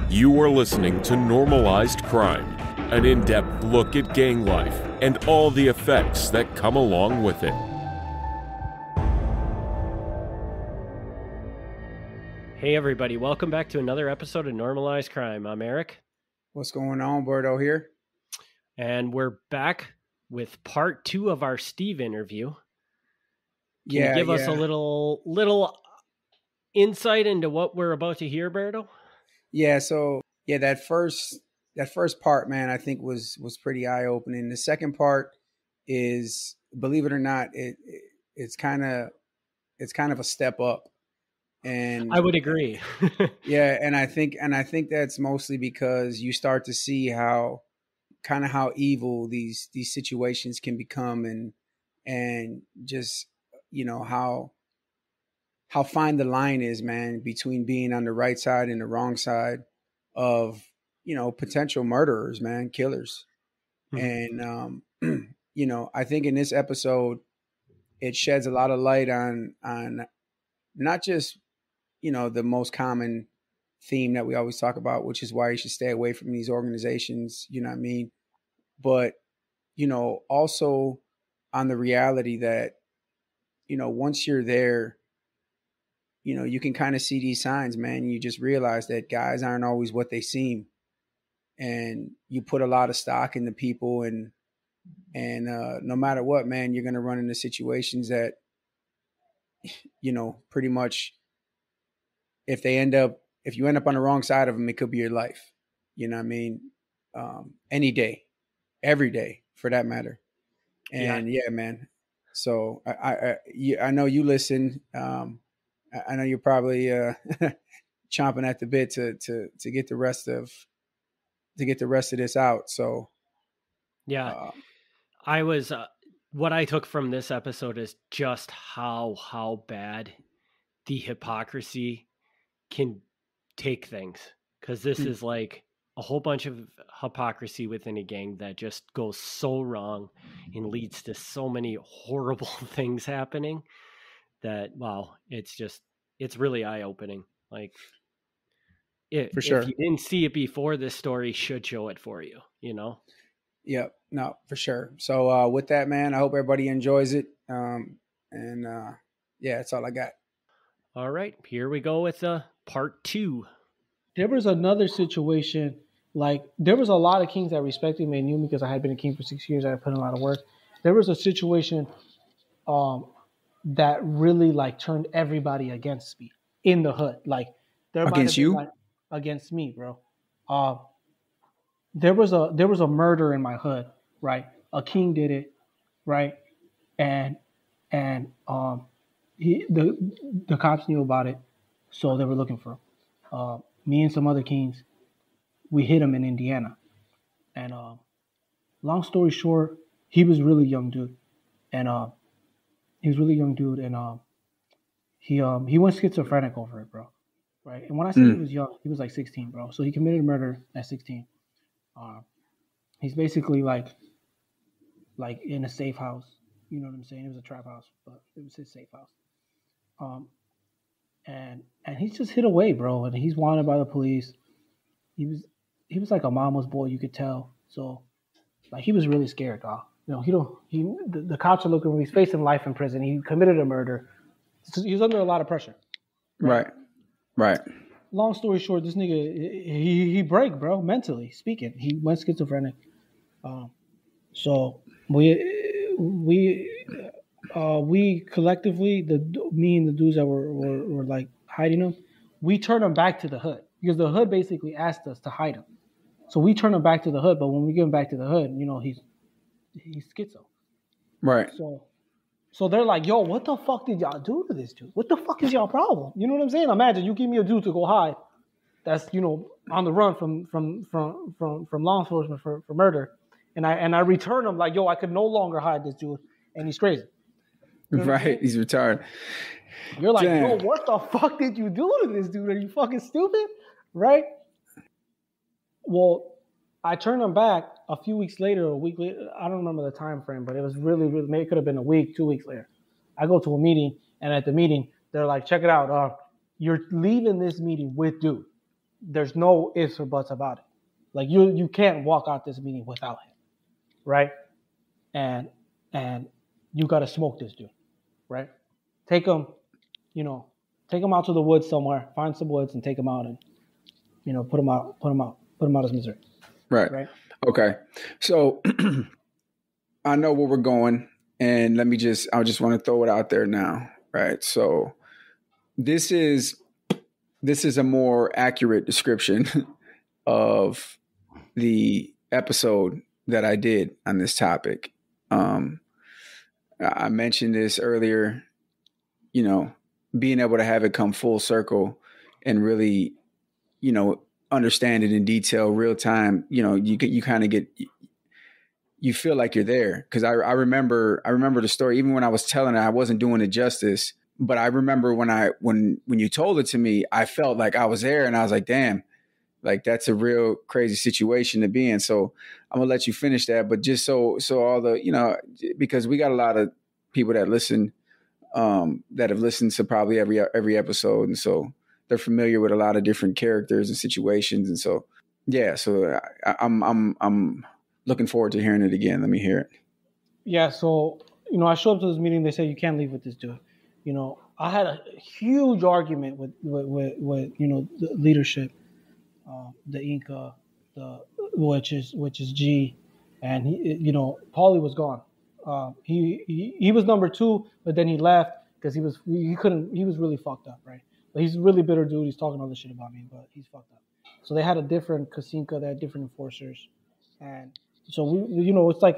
You are listening to Normalized Crime, an in-depth look at gang life and all the effects that come along with it. Hey everybody, welcome back to another episode of Normalized Crime. I'm Eric. What's going on, Bordeaux here? And we're back with part 2 of our Steve interview. Can you give us a little insight into what we're about to hear, Berto? That first part, man, I think was pretty eye-opening. The second part is, believe it or not, it's kind of a step up. And I would agree. and I think that's mostly because you start to see how evil these situations can become, and just, you know, how fine the line is, man, between being on the right side and the wrong side of, you know, potential murderers, man, killers. And you know, I think in this episode it sheds a lot of light on not just, you know, the most common theme that we always talk about, which is why you should stay away from these organizations, you know what I mean? But, you know, also on the reality that, you know, once you're there, you know, you can kind of see these signs, man. You just realize that guys aren't always what they seem. And you put a lot of stock in the people, and no matter what, man, you're going to run into situations that, you know, pretty much, if you end up on the wrong side of them, it could be your life. You know what I mean? Any day, every day, for that matter. And yeah, man. So I know you listen. I know you're probably chomping at the bit to get the rest of this out. So yeah, I was. What I took from this episode is just how bad the hypocrisy can take things, because this is like a whole bunch of hypocrisy within a gang that just goes so wrong and leads to so many horrible things happening that, wow, it's really eye-opening. Like, for sure, if you didn't see it before, this story should show it for you, you know? Yep. No, for sure. So with that, man, I hope everybody enjoys it. Yeah, that's all I got. All right, here we go with part 2. There was another situation, like there was a lot of kings that respected me and knew me because I had been a king for 6 years. I had put in a lot of work. There was a situation that really like turned everybody against me in the hood. Like against you? Like, against me, bro. There was a murder in my hood, right? A king did it, right? And the cops knew about it, so they were looking for him. Me and some other kings, we hit him in Indiana. And long story short, he was a really young dude. And he went schizophrenic over it, bro. Right? And when I say he was young, he was like 16, bro. So he committed murder at 16. He's basically like in a safe house. You know what I'm saying? It was a trap house, but it was his safe house. And he's just hid away, bro. And he's wanted by the police. He was like a mama's boy, you could tell. So like he was really scared, dog. You know, the cops are looking. He's facing life in prison. He committed a murder. So he was under a lot of pressure. Right. Long story short, this nigga he break, bro. Mentally speaking, he went schizophrenic. So we collectively, me and the dudes that were like hiding him, we turned him back to the hood because the hood basically asked us to hide him. So we turned him back to the hood, but when we get him back to the hood, you know, he's schizo. Right. So they're like, yo, what the fuck did y'all do to this dude? What the fuck is y'all problem? You know what I'm saying? Imagine you give me a dude to go hide that's, you know, on the run from law enforcement for murder. And I return him like, yo, I could no longer hide this dude, and he's crazy. You know right, he's retarded. You're like, yo, what the fuck did you do to this dude? Are you fucking stupid? Right? Well, I turned him back a few weeks later, a week later. I don't remember the time frame, but it was really, maybe it could have been a week, 2 weeks later. I go to a meeting, and at the meeting, they're like, check it out. You're leaving this meeting with dude. there's no ifs or buts about it. Like you can't walk out this meeting without him, right? And you got to smoke this dude, right? Take him, take him out to the woods somewhere, find some woods and take him out and, put him out of his misery. Right. Okay. So I know where we're going, and I just want to throw it out there now. Right. So this is a more accurate description of the episode that I did on this topic. I mentioned this earlier, being able to have it come full circle and really, understand it in detail, real time, you kind of you feel like you're there. Cause I remember the story, even when I was telling it, I wasn't doing it justice, but I remember when you told it to me, I felt like I was there and I was like, damn, like that's a real crazy situation to be in. So I'm gonna let you finish that, but just so all the, because we got a lot of people that listen, that have listened to probably every episode. And so they're familiar with a lot of different characters and situations. And so, yeah, so I'm looking forward to hearing it again. Let me hear it. Yeah. So, I showed up to this meeting. They said, you can't leave with this dude. I had a huge argument with the leadership, the Inca, which is G, and he, Paulie was gone. He was number 2, but then he left because he was really fucked up, right? But he's a really bitter dude. He's talking all this shit about me, but he's fucked up. So they had a different Casinca, they had different enforcers, and so we, it's like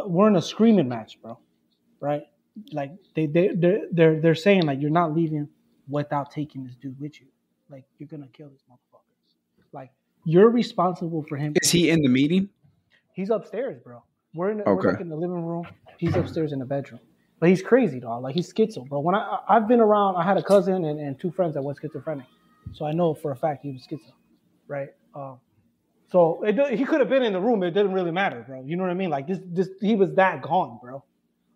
we're in a screaming match, bro, right? Like they're saying like you're not leaving without taking this dude with you, like you're gonna kill this motherfucker. Like, you're responsible for him. Is he in the meeting? He's upstairs, bro. We're like in the living room. He's upstairs in the bedroom. But he's crazy, dog. Like, he's schizo, bro. When I've been around, I had a cousin and 2 friends that were schizophrenic. So I know for a fact he was schizo, right? So he could have been in the room. It didn't really matter, bro. You know what I mean? Like, this he was that gone, bro.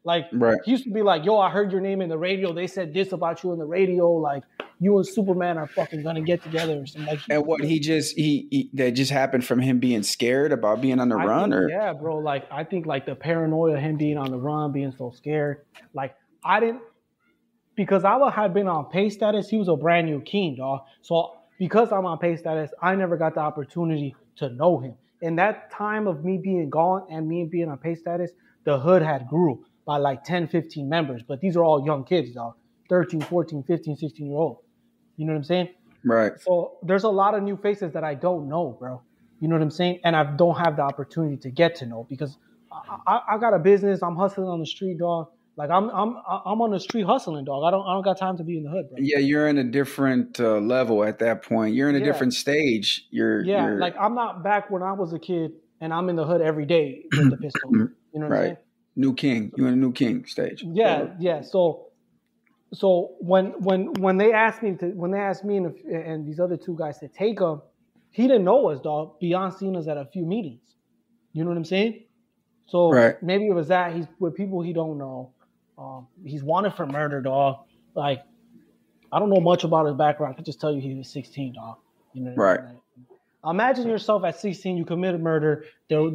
Like, He used to be like, yo, I heard your name in the radio. They said this about you in the radio. Like, you and Superman are fucking gonna get together or something. Like, and what that just happened from him being scared about being on the run, or yeah, bro. Like, I think like the paranoia, him being on the run, being so scared. Like, because I had been on pay status. He was a brand new king, dog. So because I'm on pay status, I never got the opportunity to know him. In that time of me being gone and me being on pay status, the hood had grew by like 10, 15 members. But these are all young kids, dog. 13, 14, 15, 16-year-old. You know what I'm saying? Right. So there's a lot of new faces that I don't know, bro. You know what I'm saying? And I don't have the opportunity to get to know because I got a business. I'm hustling on the street, dog. Like, I'm on the street hustling, dog. I don't got time to be in the hood, bro. Yeah, you're in a different level at that point. You're in a different stage. You're like, I'm not back when I was a kid and I'm in the hood every day with the pistol. You know what I'm saying? New king. You're in a new king stage. Yeah. So when they asked me and these other 2 guys to take him, he didn't know us, dog, beyond seeing us at a few meetings. You know what I'm saying? So maybe it was that he's with people he don't know. He's wanted for murder, dog. Like, I don't know much about his background. I can just tell you he was 16, dog. You know what I mean? Imagine yourself at 16, you committed murder. You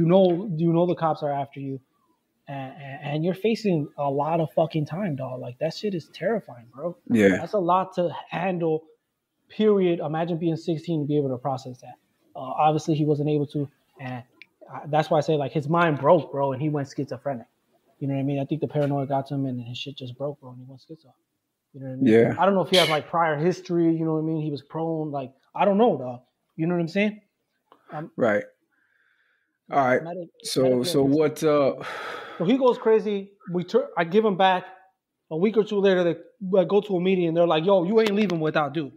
know the cops are after you. And you're facing a lot of fucking time, dog. Like, that shit is terrifying, bro. Yeah. That's a lot to handle, period. Imagine being 16 and be able to process that. Obviously, he wasn't able to. And that's why I say, like, his mind broke, bro, and he went schizophrenic. You know what I mean? I think the paranoia got to him and his shit just broke, bro, and he went schizo. You know what I mean? Yeah. I don't know if he has, like, prior history. You know what I mean? He was prone. Like, I don't know, dog. You know what I'm saying? Right. All right. So what... So he goes crazy. I give him back. A week or 2 later, they go to a meeting and they're like, yo, you ain't leaving without dude,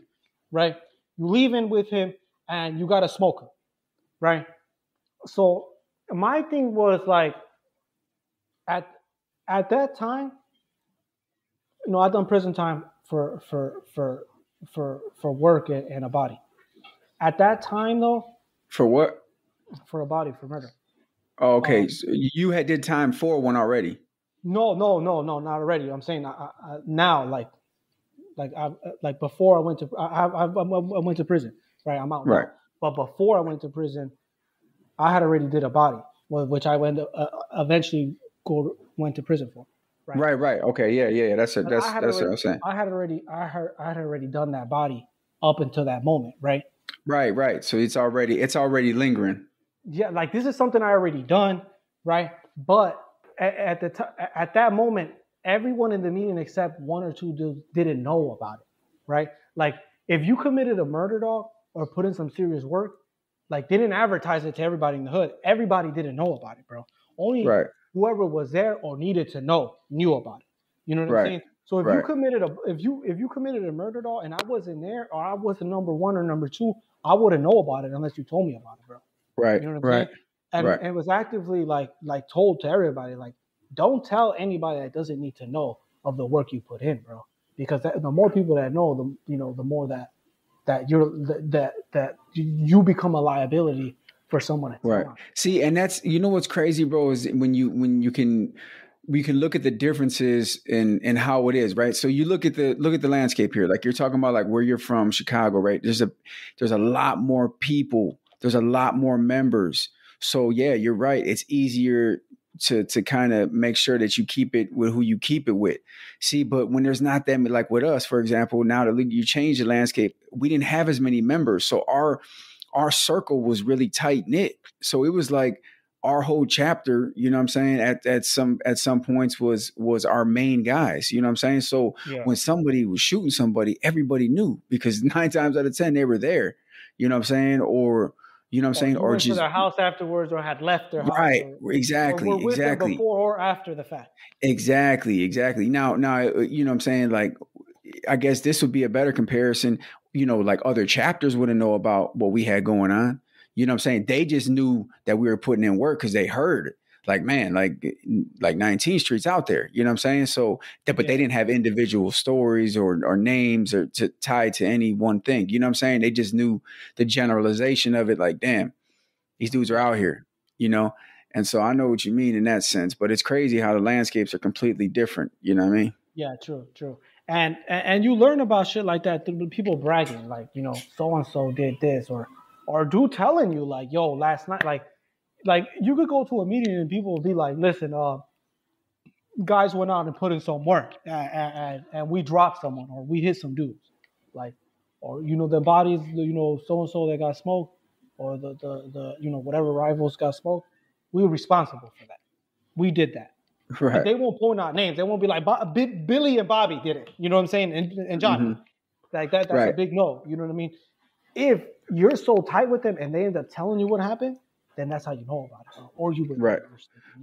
right? You leaving with him and you got to smoke him, right? So my thing was like, at that time, I've done prison time for work and a body. At that time, though. For what? For a body, for murder. Oh, okay. So you did time for one already. No, not already. I'm saying now, like like before I went to I went to prison, right? I'm out Right. now, but before I went to prison, I had already did a body, which I went eventually went to prison for, right? Right. Okay. Yeah. That's But what I'm saying. I had already done that body up until that moment, right? Right. So it's already lingering. Yeah, like this is something I already done, right? But at that moment, everyone in the meeting except one or two dudes didn't know about it, right? Like if you committed a murder, dog, or put in some serious work, like they didn't advertise it to everybody in the hood. Everybody didn't know about it, bro. Only Right. whoever was there or needed to know knew about it. You know what I'm Right. saying? So if you Right. committed if you committed a murder, dog, and I wasn't there or I wasn't number one or number two, I wouldn't know about it unless you told me about it, bro. Right. You know what I'm Right. saying? And Right. it was actively like told to everybody, like, don't tell anybody that doesn't need to know of the work you put in, bro. Because the more people that know, the more that you become a liability for someone to tell Right. on. See, and that's what's crazy, bro, is when we can look at the differences in how it is, right? So you look at the landscape here, like you're talking about, like where you're from, Chicago, right? There's a lot more people, there's a lot more members. So yeah, you're right. It's easier to kind of make sure that you keep it with who you keep it with. See, but when there's not that, like with us, for example, now that you change the landscape, we didn't have as many members, so our circle was really tight knit. So it was like our whole chapter, you know what I'm saying, at some points was our main guys, you know what I'm saying? So when somebody was shooting somebody, everybody knew, because 9 times out of 10 they were there, you know what I'm saying? Or you know what I'm saying? You Or went to just their house afterwards, or had left their house, right, or exactly, were with them before or after the fact. Exactly. Now, you know what I'm saying? Like, I guess this would be a better comparison. Like other chapters wouldn't know about what we had going on. You know what I'm saying? They just knew that we were putting in work because they heard it. Like, man, like 19th Street's out there. You know what I'm saying? So, but they didn't have individual stories or names or tied to any one thing. You know what I'm saying? They just knew the generalization of it. Like, damn, these dudes are out here, you know? And so I know what you mean in that sense, but it's crazy how the landscapes are completely different. You know what I mean? Yeah, true. And you learn about shit like that through people bragging, like, so and so did this, or dude telling you, like, yo, last night, like you could go to a meeting and people will be like, listen, guys went out and put in some work, and we dropped someone, or we hit some dudes, like, or the bodies, so and so that got smoked, or the whatever rivals got smoked, we were responsible for that. We did that. Right. But they won't point out names. They won't be like Billy and Bobby did it. You know what I'm saying? And Johnny, like that. That's right. a big no. You know what I mean? If you're so tight with them and they end up telling you what happened, then that's how you know about it, or you would.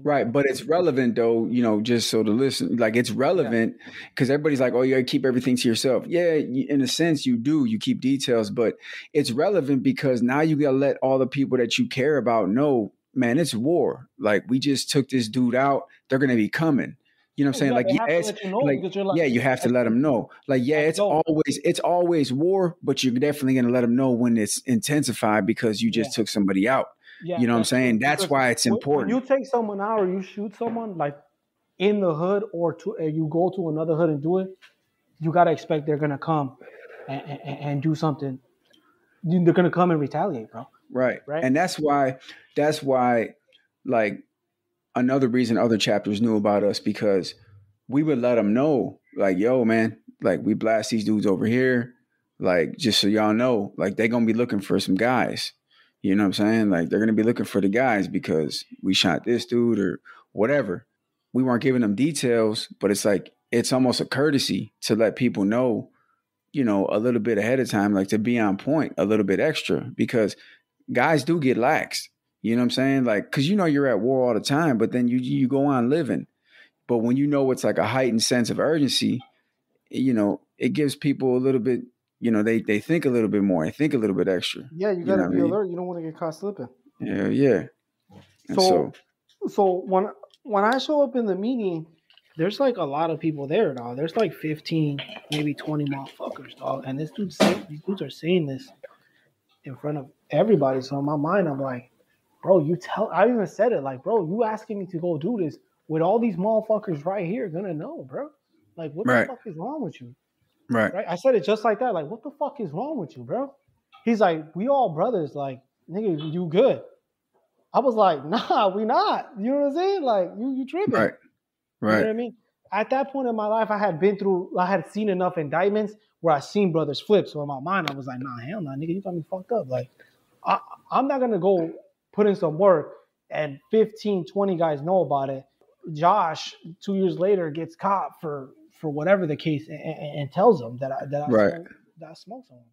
Right. But it's relevant though. Just so to listen, like it's relevant because everybody's like, oh, you keep everything to yourself. Yeah, in a sense you do. You keep details, but it's relevant because now you gotta let all the people that you care about know. Man, it's war. Like we just took this dude out. They're gonna be coming. You know what I'm saying? Like, you have to let them know. Like, it's always war, but you're definitely gonna let them know when it's intensified because you just took somebody out. You know what I'm saying? That's why it's important. When you take someone out or you shoot someone like in the hood, or you go to another hood and do it, you gotta expect they're gonna come and do something. They're gonna come and retaliate, bro. Right. And that's why, like, another reason other chapters knew about us, because we would let them know, like, yo, man, like, we blast these dudes over here. Like, just so y'all know, like, they're going to be looking for some guys. You know what I'm saying? Like, they're going to be looking for the guys because we shot this dude or whatever. We weren't giving them details, but it's like, it's almost a courtesy to let people know, a little bit ahead of time, like to be on point a little bit extra, because guys do get lax. You know what I'm saying? Like, because you're at war all the time, but then you go on living. But when it's like a heightened sense of urgency, it gives people a little bit, they think a little bit more. They think a little bit extra. Yeah, you got to be alert. You don't want to get caught slipping. Yeah. So when I show up in the meeting, there's like a lot of people there, dog. There's like 15, maybe 20 motherfuckers, dog. And these dudes are saying this in front of everybody. So in my mind, I'm like, bro, I even said it, like, bro, you asking me to go do this with all these motherfuckers right here gonna know, bro. Like, what the fuck is wrong with you? Right. Right? I said it just like that. Like, what the fuck is wrong with you, bro? He's like, we all brothers. Like, nigga, you good. I was like, nah, we not. You know what I'm saying? Like, you tripping. Right. You know what I mean? At that point in my life, I had seen enough indictments where I seen brothers flip. So in my mind, I was like, nah, hell nah, nigga, you got me fucked up. Like, I'm not going to go put in some work and 15, 20 guys know about it. Josh, 2 years later, gets caught for whatever the case and tells them that I smoked someone,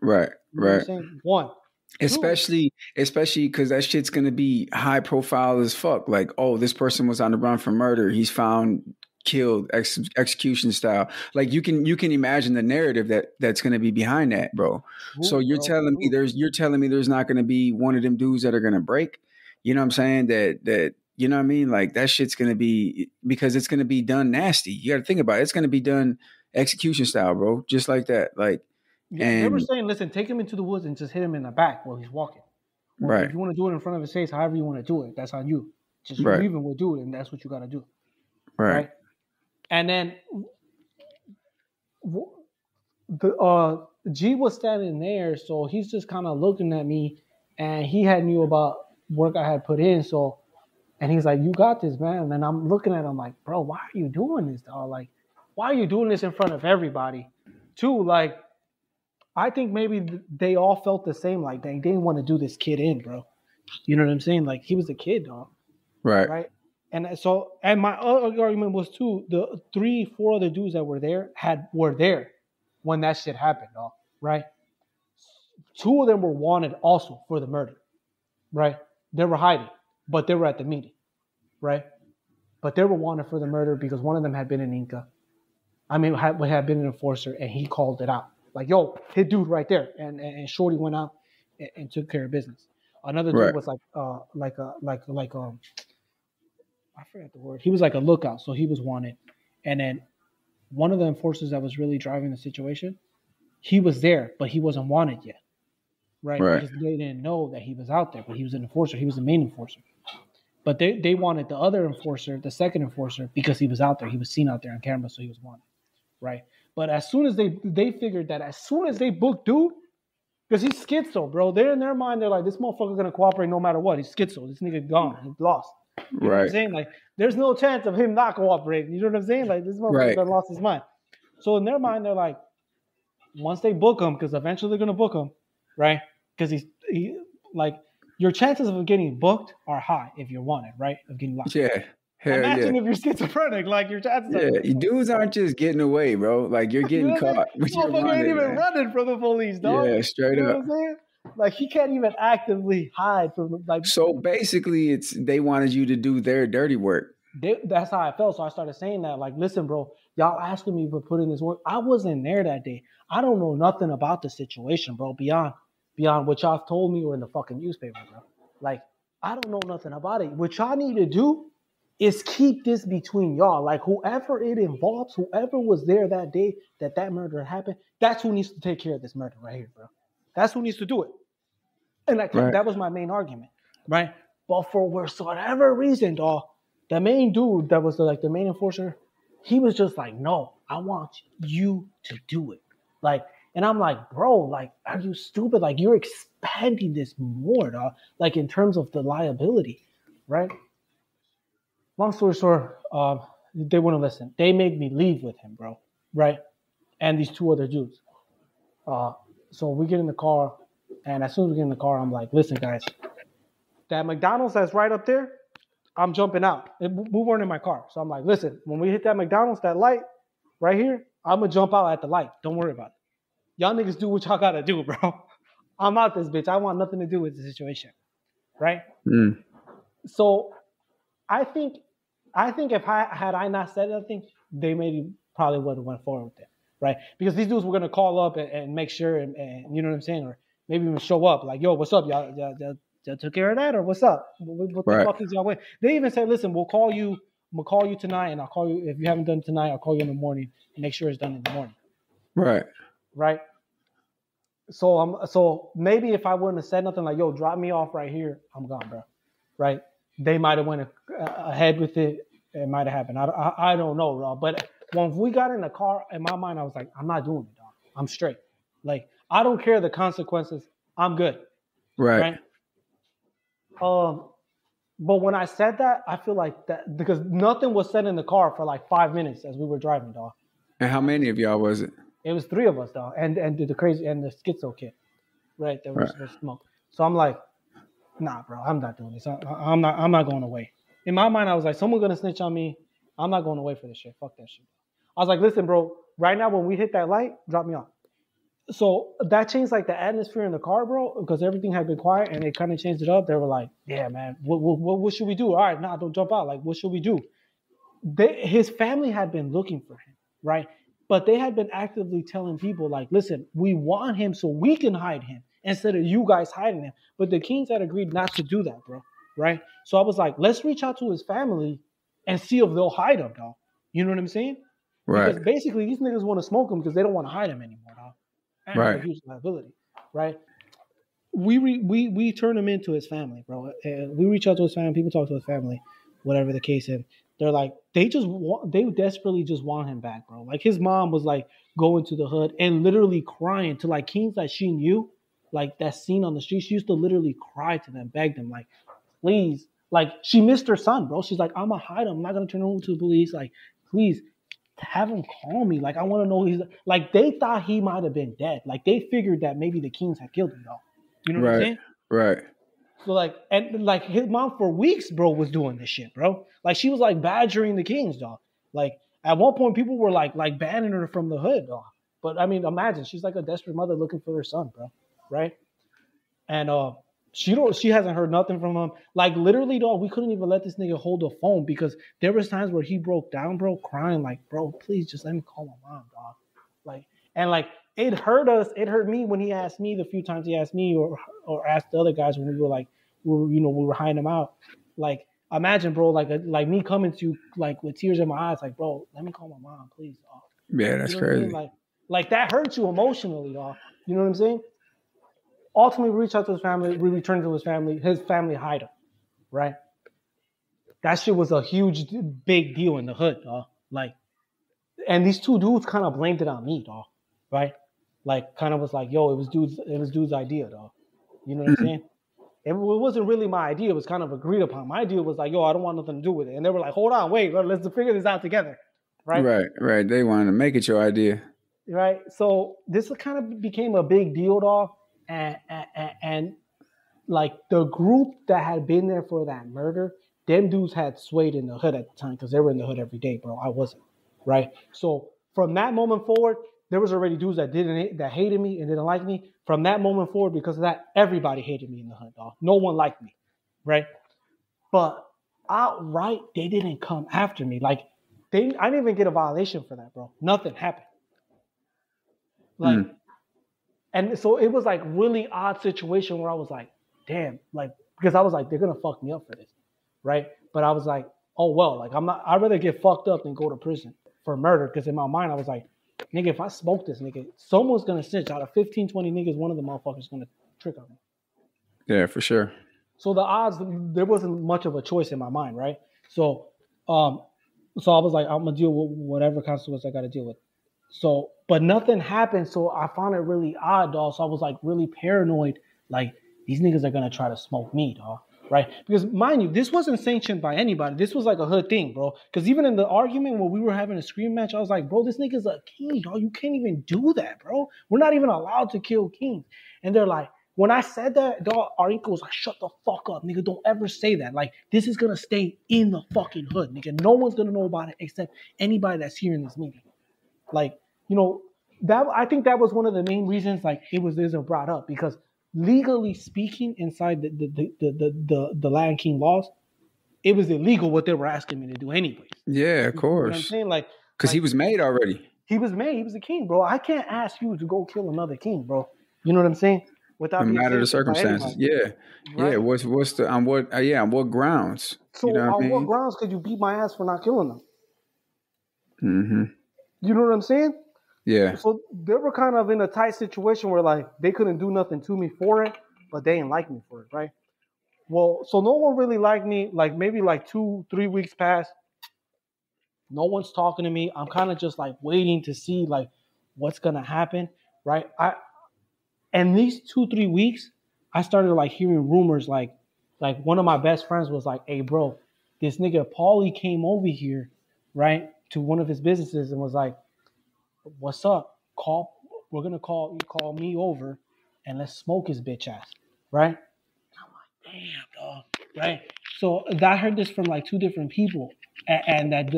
bro. Right. You know what I'm saying? One. Especially because that shit's gonna be high profile as fuck. Like, oh, this person was on the run for murder. He's found killed, execution style. Like you can imagine the narrative that's gonna be behind that, bro. So you're telling me there's not gonna be one of them dudes that are gonna break. You know what I'm saying? That you know what I mean? Like that shit's gonna be, because it's gonna be done nasty. You got to think about it. It's gonna be done execution style, bro. Just like that. Like. Yeah, and they were saying, listen, take him into the woods and just hit him in the back while he's walking. Or right. If you want to do it in front of his face, however you want to do it, that's on you. Just you even will do it, and that's what you got to do. Right. And then the G was standing there, so he's just kind of looking at me, and he had knew about work I had put in. So, and he's like, "You got this, man." And I'm looking at him like, "Bro, why are you doing this, dog? Like, why are you doing this in front of everybody?" Too, like. I think maybe they all felt the same. Like they didn't want to do this kid in, bro. You know what I'm saying? Like he was a kid, dog. Right. And so, and my other argument was too, the 3-4 other dudes that were there were there when that shit happened, dog. Right. 2 of them were wanted also for the murder. Right. They were hiding, but they were at the meeting. Right. But they were wanted for the murder because one of them had been an Inca. I mean, had been an enforcer, and he called it out. Like, yo, hit dude right there. And Shorty went out and took care of business. Another dude was I forgot the word. He was like a lookout, so he was wanted. And then one of the enforcers that was really driving the situation, he was there, but he wasn't wanted yet. Right? Because they didn't know that he was out there, but he was an enforcer. He was the main enforcer. But they wanted the other enforcer, the second enforcer, because he was out there. He was seen out there on camera, so he was wanted. Right? But as soon as they figured that as soon as they booked dude, because he's schizo, bro. They're in their mind, they're like, this motherfucker's gonna cooperate no matter what. He's schizo. This nigga gone. He's lost. You know what I'm saying? Like, there's no chance of him not cooperating. You know what I'm saying? Like, this motherfucker done lost his mind. So in their mind, they're like, once they book him, because eventually they're gonna book him, right? Because he like your chances of getting booked are high if you're wanted, right? Of getting locked. Yeah. Imagine if you're schizophrenic, like your chances. Yeah, dudes aren't just getting away, bro. Like you're getting caught. Motherfucker ain't even running from the police, dog. Yeah, straight you know up. What I'm saying? Like he can't even actively hide from them. Like so, basically, they wanted you to do their dirty work. That's how I felt. So I started saying that, like, listen, bro, y'all asking me to put in this work. I wasn't there that day. I don't know nothing about the situation, bro. Beyond what y'all told me or in the fucking newspaper, bro. Like I don't know nothing about it. What y'all need to do is keep this between y'all. Like whoever it involves, whoever was there that day that murder happened, that's who needs to take care of this murder right here, bro. That's who needs to do it. And like that was my main argument, right? But for whatever reason, dog, the main dude that was like the main enforcer, he was just like, no, I want you to do it. Like, and I'm like, bro, like, are you stupid? Like, you're expanding this more, dog. Like in terms of the liability, right? Long story short, they wouldn't listen. They made me leave with him, bro. Right? And these 2 other dudes. So we get in the car, and as soon as we get in the car, I'm like, listen, guys, that McDonald's that's right up there, I'm jumping out. We weren't in my car. So I'm like, listen, when we hit that McDonald's, that light right here, I'm going to jump out at the light. Don't worry about it. Y'all niggas do what y'all got to do, bro. I'm out this bitch. I want nothing to do with the situation. Right? Mm. So I think if I not said anything, they maybe probably would have went forward with it, right? Because these dudes were gonna call up and make sure, and you know what I'm saying, or maybe even show up like, yo, what's up, y'all took care of that, or what's up? What the fuck is y'all with? They even said, listen, I'm gonna call you tonight, and I'll call you if you haven't done it tonight. I'll call you in the morning and make sure it's done in the morning. Right. So maybe if I wouldn't have said nothing like, yo, drop me off right here, I'm gone, bro. Right. They might have went ahead with it. It might have happened. I don't know, bro. But when we got in the car, in my mind, I was like, I'm not doing it, dog. I'm straight. Like, I don't care the consequences. I'm good. Right. But when I said that, I feel like that because nothing was said in the car for like 5 minutes as we were driving, dog. And how many of y'all was it? It was 3 of us, dog, and the crazy and the schizo kid, right? That was smoke. So I'm like, nah, bro, I'm not doing this. I'm not going away. In my mind, I was like, someone's gonna snitch on me. I'm not going away for this shit. Fuck that shit. I was like, listen, bro, right now when we hit that light, drop me off. So that changed like the atmosphere in the car, bro, because everything had been quiet and they kind of changed it up. They were like, yeah, man, what should we do? All right, nah, don't jump out. Like, what should we do? His family had been looking for him, right? But they had been actively telling people like, listen, we want him so we can hide him instead of you guys hiding him. But the Kings had agreed not to do that, bro, right? So I was like, let's reach out to his family and see if they'll hide him, dog. You know what I'm saying? Right. Because basically these niggas want to smoke him because they don't want to hide him anymore, dog. And Right. a huge liability, right? We turn him into his family, bro. We reach out to his family. People talk to his family, whatever the case. And they're like, they desperately just want him back, bro. Like his mom was like going to the hood and literally crying to like Kings that she knew, like that scene on the street. She used to literally cry to them, beg them, like, please. Like she missed her son, bro. She's like, I'm gonna hide him. I'm not gonna turn him over to the police. Like, please. Have him call me. Like, I want to know he's like they thought he might have been dead. Like they figured that maybe the Kings had killed him, though. You know what I'm saying? Right. So like, and like his mom for weeks, bro, was doing this shit, bro. Like she was like badgering the Kings, dog. Like at one point, people were like banning her from the hood, dog. But I mean, imagine she's like a desperate mother looking for her son, bro. Right? And she hasn't heard nothing from him. Like literally, dog, we couldn't even let this nigga hold the phone because there was times where he broke down, bro, crying like, bro, please just let me call my mom, dog. Like, and like it hurt us. It hurt me when he asked me the few times he asked me or asked the other guys when we were like, we were hiding him out. Like, imagine, bro, like me coming to you like with tears in my eyes, like, bro, let me call my mom, please, dog. Yeah, that's crazy. I mean? Like that hurts you emotionally, dog. You know what I'm saying? Ultimately, we reach out to his family. We return to his family. His family hide him, right? That shit was a huge, big deal in the hood, dog. Like, and these two dudes kind of blamed it on me, dog. Right? Like, kind of was like, yo, it was dude's idea, dog. You know what I'm saying? It wasn't really my idea. It was kind of agreed upon. My idea was like, yo, I don't want nothing to do with it. And they were like, hold on, wait, let's figure this out together, right? Right. They wanted to make it your idea, right? So this kind of became a big deal, dog. And like the group that had been there for that murder, them dudes had swayed in the hood at the time because they were in the hood every day, bro. I wasn't, right? So from that moment forward, there was already dudes that hated me and didn't like me. From that moment forward, because of that, everybody hated me in the hood, dog. No one liked me, right? But outright, they didn't come after me. Like I didn't even get a violation for that, bro. Nothing happened. Like. And so it was like really odd situation where I was like, damn, like, because I was like, they're going to fuck me up for this. Right. But I was like, oh, well, like I'd rather get fucked up than go to prison for murder. Because in my mind, I was like, nigga, if I smoke this nigga, someone's going to snitch. Out of 15, 20 niggas, one of the motherfuckers going to trick on me. Yeah, for sure. So the odds, there wasn't much of a choice in my mind. Right. So I was like, I'm going to deal with whatever consequence I got to deal with. So, but nothing happened. So I found it really odd, dog. So I was like really paranoid. Like these niggas are going to try to smoke me, dog. Right. Because mind you, this wasn't sanctioned by anybody. This was like a hood thing, bro. Because even in the argument when we were having a scream match, I was like, bro, this nigga's a king, dog. You can't even do that, bro. We're not even allowed to kill kings. And they're like, when I said that, dog, our equal was like, shut the fuck up, nigga. Don't ever say that. Like, this is going to stay in the fucking hood, nigga. No one's going to know about it except anybody that's here in this meeting. Like, you know, that I think that was one of the main reasons like it was brought up because legally speaking, inside the Lion King laws, it was illegal what they were asking me to do anyways. Yeah, of course. You know what I'm saying? Like, because he was made already. He was made. He was a king, bro. I can't ask you to go kill another king, bro. You know what I'm saying? Without no matter the circumstances. Yeah. Right? Yeah. What's the on what grounds? So you know on what grounds could you beat my ass for not killing them? Mm-hmm. You know what I'm saying? Yeah. So they were kind of in a tight situation where like they couldn't do nothing to me for it, but they didn't like me for it, right? Well, so no one really liked me. Like maybe like 2-3 weeks passed. No one's talking to me. I'm kind of just like waiting to see like what's gonna happen, right? And these 2-3 weeks, I started like hearing rumors like one of my best friends was like, "Hey, bro, this nigga Paulie came over here, right, to one of his businesses and was like, what's up? We're gonna call me over and let's smoke his bitch ass, right?" I'm like, damn, dog, right? So I heard this from like 2 different people, and that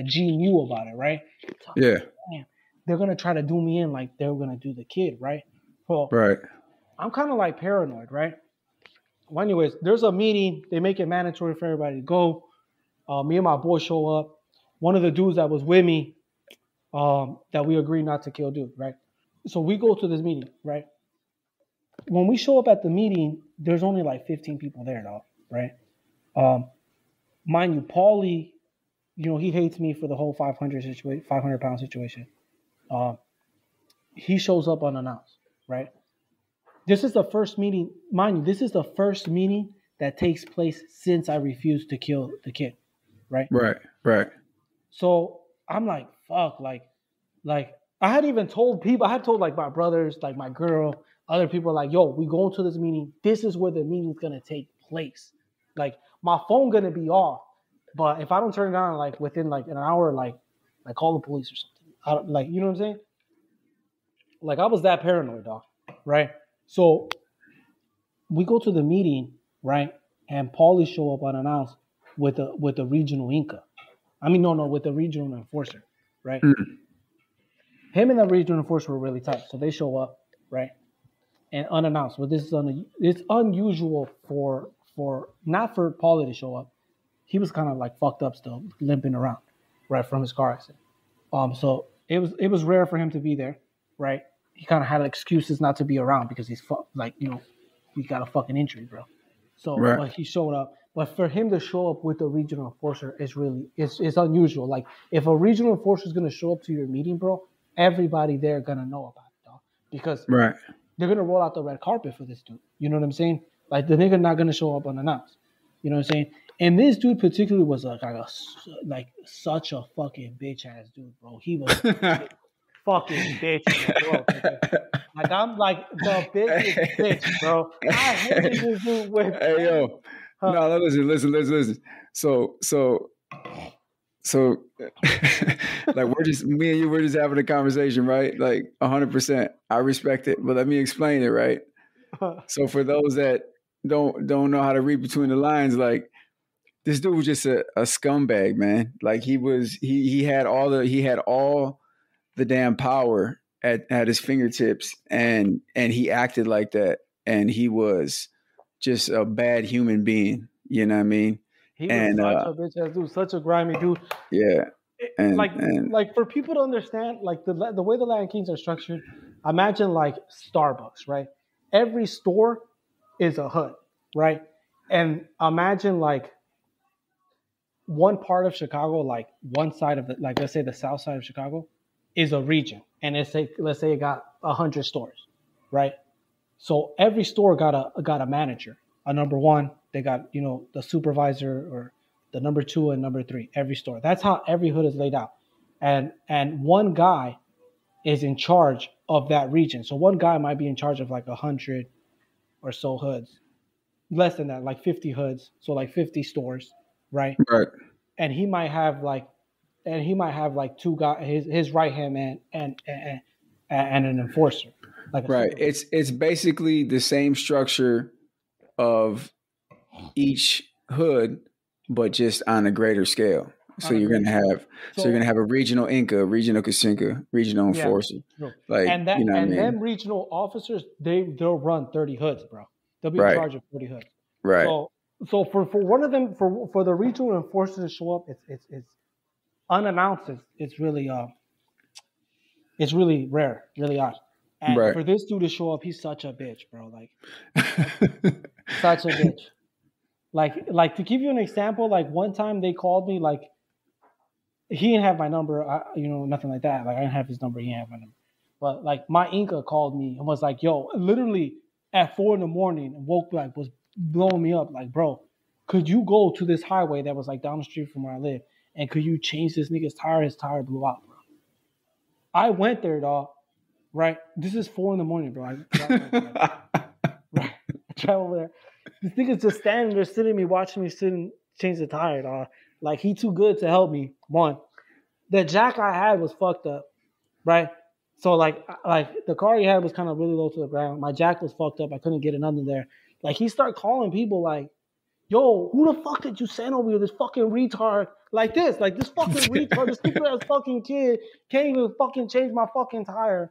G knew about it, right? So Yeah. like, damn, they're gonna try to do me in like they were gonna do the kid, right? Well, Right. I'm kind of like paranoid, right? Well, anyways, there's a meeting. They make it mandatory for everybody to go. Me and my boy show up. One of the dudes that was with me, that we agreed not to kill dude, right? So we go to this meeting, right? When we show up at the meeting, there's only like 15 people there, dog, right? Mind you, Paulie, he hates me for the whole 500-pound situation. He shows up unannounced, right? This is the first meeting, mind you, this is the first meeting that takes place since I refused to kill the kid, right? Right. So I'm like, fuck, like I had even told people, I had told like my brothers, like my girl, other people like, yo, we going to this meeting. This is where the meeting's gonna take place. Like my phone gonna be off, but if I don't turn it on, like within like an hour, like call the police or something. Like, you know what I'm saying? Like I was that paranoid, dog, right? So we go to the meeting, right? And Paulie show up unannounced with the regional Inca. With the regional enforcer, right? Him and the regional enforcer were really tight, so they show up, right? And unannounced. But this is it's unusual for not for Paulie to show up. He was kind of like fucked up still, limping around, right, from his car accident. So it was rare for him to be there, right? He kind of had excuses not to be around because he's he got a fucking injury, bro. So right. But he showed up. But for him to show up with a regional enforcer is really it's unusual. Like if a regional enforcer is gonna show up to your meeting, bro, everybody there gonna know about it, dog, because right. they're gonna roll out the red carpet for this dude. You know what I'm saying? Like the nigga not gonna show up unannounced. You know what I'm saying? And this dude particularly was like such a fucking bitch ass dude, bro. He was fucking bitch, bro. Like I'm like the biggest bitch, bro. I hated this dude with. Hey yo, no, listen. So, like me and you, we're just having a conversation, right? Like 100%. I respect it, but let me explain it, right? So for those that don't know how to read between the lines, like this dude was just a scumbag, man. Like he had all the damn power at his fingertips, and he acted like that, and he was just a bad human being. You know what I mean? He was such a bitch ass dude, such a grimy dude. Yeah. Like for people to understand, like the way the Latin Kings are structured, imagine like Starbucks, right? Every store is a hood, right? And imagine like one part of Chicago, like one side of the, like let's say the south side of Chicago, is a region, and let's say it got 100 stores, right? So every store got a manager, a number one. They got the supervisor or the number 2 and number 3. Every store. That's how every hood is laid out, and one guy is in charge of that region. So one guy might be in charge of like 100 or so hoods, less than that, like 50 hoods. So like 50 stores, right? Right. And he might have like 2 guys, his right hand man and an enforcer. Right. It's basically the same structure of each hood, but just on a greater scale. So you're gonna have a regional Inca, regional Kasinka, regional enforcer. Yeah, like and them regional officers, they'll run 30 hoods, bro. They'll be in charge of 30 hoods. Right. So for one of them, for the regional enforcer to show up, it's unannounced. It's really rare, really odd. And for this dude to show up, he's such a bitch, bro. Like such a bitch. Like to give you an example, like one time they called me, like he didn't have my number, nothing like that. Like I didn't have his number, he didn't have my number. But like my Inca called me and was like, yo, literally at 4 a.m, and was blowing me up, like, bro, could you go to this highway that was like down the street from where I live and could you change this nigga's tire? His tire blew out, bro. I went there, dog. Right? This is 4 a.m, bro. I travel over there. This nigga's just standing there, sitting me, watching me sit and change the tire, dog. Like, he too good to help me. One, the jack I had was fucked up, right? So, like the car he had was kind of really low to the ground. My jack was fucked up. I couldn't get it under there. Like, he started calling people like, yo, who the fuck did you send over here? This fucking retard. Like this fucking retard, this stupid ass fucking kid can't even fucking change my fucking tire.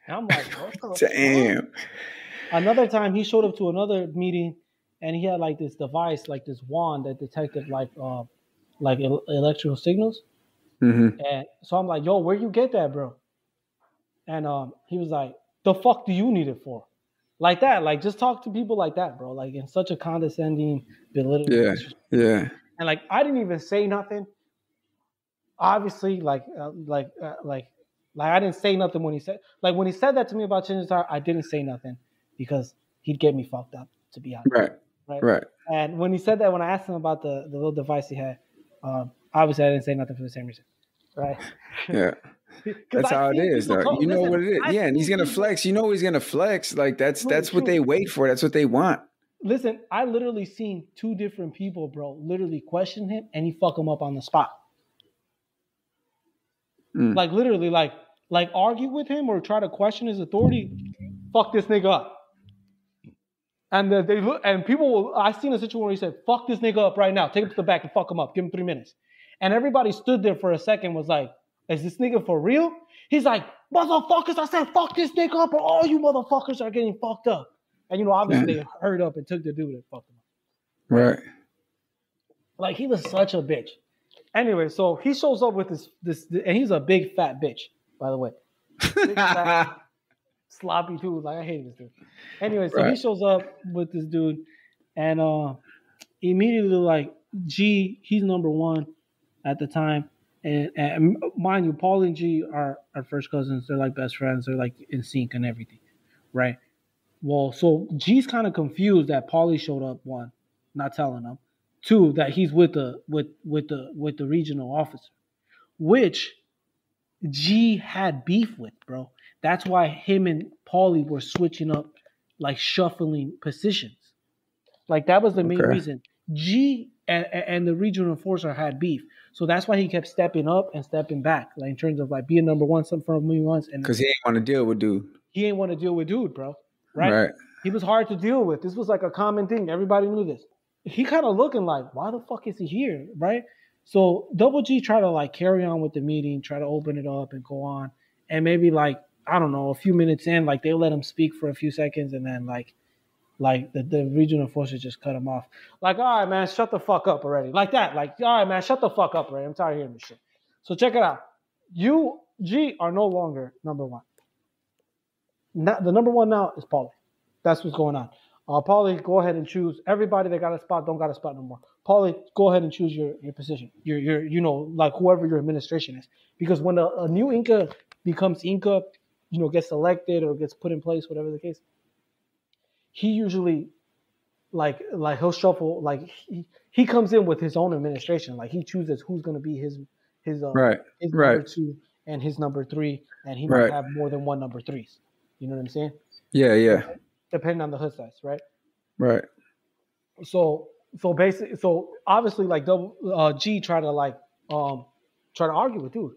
And I'm like, what the Damn. fuck? Another time he showed up to another meeting and he had like this device, like this wand that detected like electrical signals. Mm-hmm. And so I'm like, yo, where you get that, bro? And he was like, the fuck do you need it for? Like that, like just talk to people like that, bro. Like in such a condescending, belittling. Yeah. And like I didn't even say nothing. Obviously, like I didn't say nothing when he said that to me about changing his tire. I didn't say nothing because he'd get me fucked up, to be honest. Right. And when he said that, when I asked him about the little device he had, obviously I didn't say nothing for the same reason. Right. Yeah. That's how it is, though. You know what it is. Yeah, and he's gonna flex. You know he's gonna flex. Like that's what they wait for. That's what they want. Listen, I literally seen 2 different people, bro, literally question him and he fuck him up on the spot. Like literally, like argue with him or try to question his authority. Fuck this nigga up. And they look, and people will. I seen a situation where he said, "Fuck this nigga up right now. Take him to the back and fuck him up. Give him 3 minutes." And everybody stood there for a second, was like, "Is this nigga for real?" He's like, "Motherfuckers, I said fuck this nigga up, or all you motherfuckers are getting fucked up." And obviously they hurried up and took the dude and fucked him up. Right. Like he was such a bitch. Anyway, so he shows up with this, and he's a big fat bitch, by the way. Big fat, sloppy dude. Like I hate this dude. Anyway, so he shows up with this dude, and immediately like, G, he's number 1 at the time, and mind you, Paul and G are first cousins. They're like best friends. They're like in sync and everything, right? Well, so G's kind of confused that Paulie showed up. 1, not telling him. 2, that he's with the regional officer, which G had beef with, bro. That's why him and Paulie were switching up, like shuffling positions. Like that was the main reason. G and the regional enforcer had beef, so that's why he kept stepping up and stepping back, like in terms of like being number 1 something for me once, and because he ain't want to deal with dude. He ain't want to deal with dude, bro. Right? He was hard to deal with. This was like a common thing. Everybody knew this. He kind of looking like, why the fuck is he here, right? So Double G tried to like carry on with the meeting, try to open it up and go on, and maybe like I don't know, a few minutes in, like they let him speak for a few seconds, and then like the regional enforcer just cut him off. Like, all right, man, shut the fuck up already. Like that. Like, all right, man, shut the fuck up already. I'm tired of hearing this shit. So check it out. You, G, are no longer number 1. Now, the number 1 now is Paulie. That's what's going on. Paulie, go ahead and choose. Everybody that got a spot don't got a spot no more. Paulie, go ahead and choose your position. Your like whoever your administration is. Because when a new Inca becomes Inca, gets elected or gets put in place, whatever the case, he usually like he'll shuffle, like he comes in with his own administration. Like he chooses who's going to be his number 2 and his number 3, and he might have more than 1 number 3s. You know what I'm saying? Yeah. Depending on the hood size, right? Right. So obviously like G tried to argue with dude.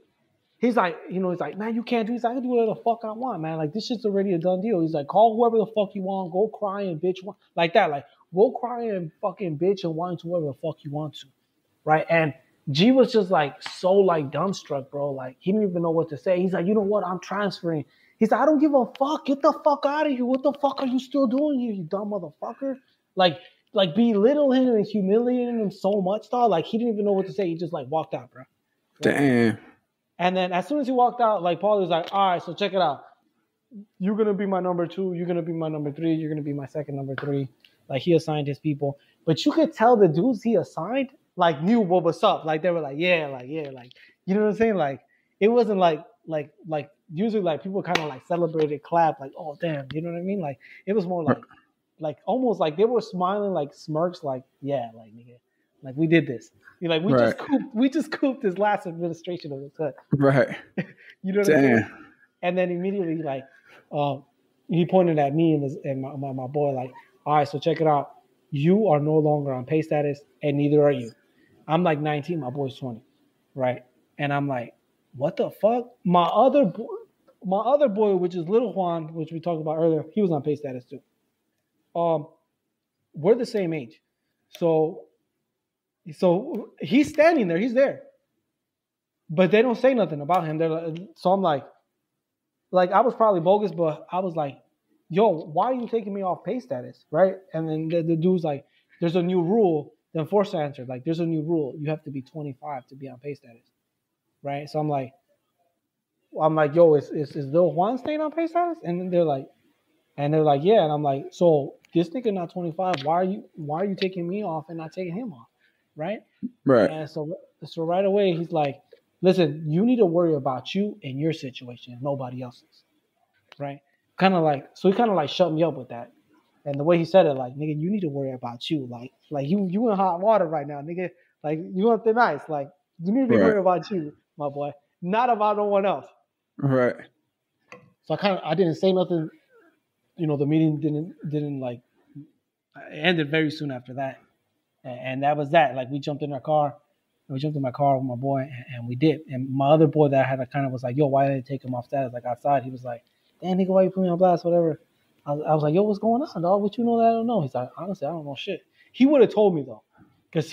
He's like, man, you can't do this. I can do whatever the fuck I want, man. Like this shit's already a done deal. He's like, call whoever the fuck you want, go cry and bitch, like that. Like go cry and fucking bitch and whine to whoever the fuck you want to, right? And G was just like so like dumbstruck, bro. Like he didn't even know what to say. He's like, you know what? I'm transferring. He's like, I don't give a fuck. Get the fuck out of here. What the fuck are you still doing here, you dumb motherfucker? Like belittling him and humiliating him so much, dog. Like he didn't even know what to say. He just like walked out, bro. Damn. And then as soon as he walked out, like Paulie was like, all right, so check it out. You're gonna be my number 2. You're gonna be my number 3. You're gonna be my second number 3. Like he assigned his people, but you could tell the dudes he assigned like knew what was up. Like they were like, yeah, like you know what I'm saying? Like it wasn't like usually like people kind of like celebrated, clap, like, oh damn, you know what I mean? Like it was more like almost like they were smiling, like smirks, like yeah, like nigga, Like we did this. You're like, Right. we just cooped this last administration of this hood. Right. You know what I'm saying? And then immediately, like, he pointed at me and my boy, like, all right, so check it out. You are no longer on pay status, and neither are you. I'm like 19, my boy's 20, right? And I'm like, what the fuck? My other boy, which is Little Juan, which we talked about earlier, he was on pay status too. We're the same age, so he's standing there, he's there, but they don't say nothing about him. They're like, so I'm like I was probably bogus, but I was like, yo, why are you taking me off pay status, right? And then the dude's like, there's a new rule. The enforcer answered, like, there's a new rule. You have to be 25 to be on pay status, right? So I'm like, yo, is Lil Juan staying on pay status? And then they're like, yeah. And I'm like, so this nigga not 25. Why are you taking me off and not taking him off, right? Right. And so right away he's like, listen, you need to worry about you and your situation, and nobody else's, right? Kind of like, so he kind of like shut me up with that. And the way he said it, like, nigga, you need to worry about you. Like you in hot water right now, nigga. Like, you want the ice. Like, you need to be worried about you, my boy, not about no one else. Right. So I didn't say nothing. You know, the meeting didn't like, it ended very soon after that. And that was that. Like, we jumped in my car with my boy, and we did. And my other boy that I had kind of was like, yo, why did they take him off status? Like, outside, he was like, damn, nigga, why you put me on blast, whatever. I was like, yo, what's going on, dog? What you know that I don't know? He's like, honestly, I don't know shit. He would have told me, though, because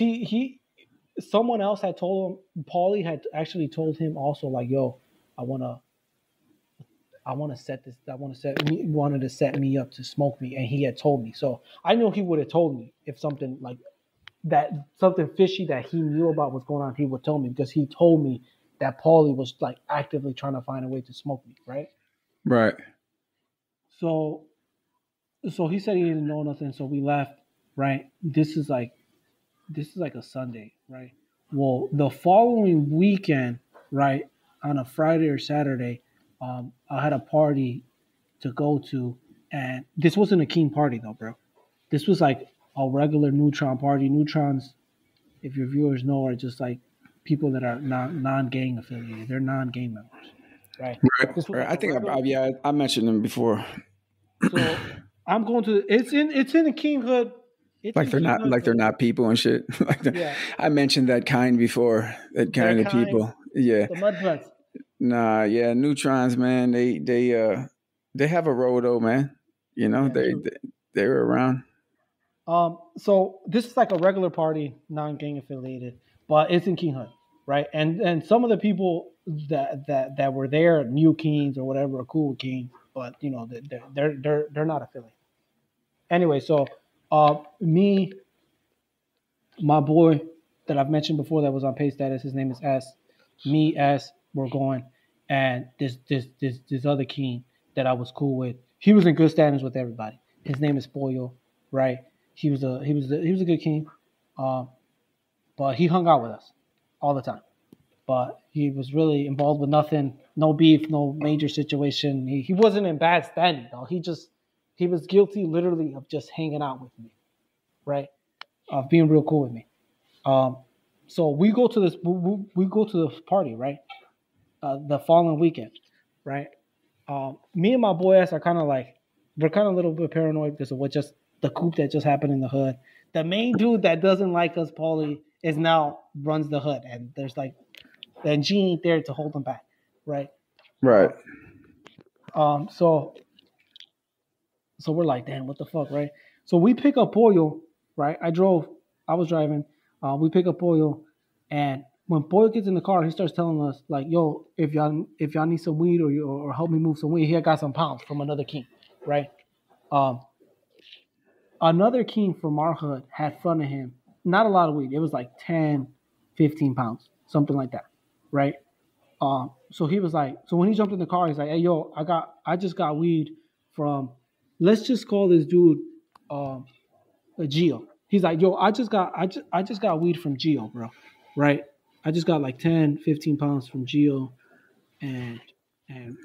someone else had told him, Paulie had actually told him also, like, yo, wanted to set me up to smoke me, and he had told me. So I know he would have told me if something like that, something fishy that he knew about what's going on, he would tell me, because he told me that Paulie was like actively trying to find a way to smoke me, right? Right. So he said he didn't know nothing, so we left, right? This is like a Sunday, right? Well, the following weekend, right, on a Friday or Saturday, I had a party to go to, and this wasn't a Keen party though, bro. This was like a regular Neutron party. Neutrons, if your viewers know, are just like people that are non-gang affiliated. They're non-gang members, right? Right. I think I mentioned them before. So I'm going to. It's in the King hood. They're not people and shit. I mentioned that kind before. That kind of people. Yeah. The Mudbloods. Nah, yeah, Neutrons, man. They have a role though, man. You know, they're around. So this is like a regular party, non-gang affiliated, but it's in King hood, right? And some of the people that were there knew Keens or whatever, are cool with Keens, but you know, they're not affiliated. Anyway, so me, my boy that I've mentioned before that was on pay status, his name is S. Me, S, we're going, and this other Keen that I was cool with, he was in good standings with everybody. His name is Pollo, right? He was a good Keen, but he hung out with us all the time. But he was really involved with nothing, no beef, no major situation. He wasn't in bad standing though. He was guilty literally of just hanging out with me, right? Of being real cool with me. So we go to the party, right? The following weekend, right? Me and my boy ass are kind of like, we're kind of a little bit paranoid because of the coup that just happened in the hood. The main dude that doesn't like us, Paulie, runs the hood, and there's like, and G ain't there to hold him back, right? Right. So we're like, damn, what the fuck, right? So we pick up Pollo, right? I was driving. We pick up Pollo, and when Pollo gets in the car, he starts telling us like, yo, if y'all need some weed or help me move some weed, he got some pounds from another king, right? Another king from our hood had front of him, not a lot of weed. It was like 10, 15 pounds, something like that, right? So he was like, so when he jumped in the car, he's like, hey, yo, I just got weed from, let's just call this dude Gio. He's like, yo, I just got weed from Gio, bro, right? I just got like 10, 15 pounds from Gio, and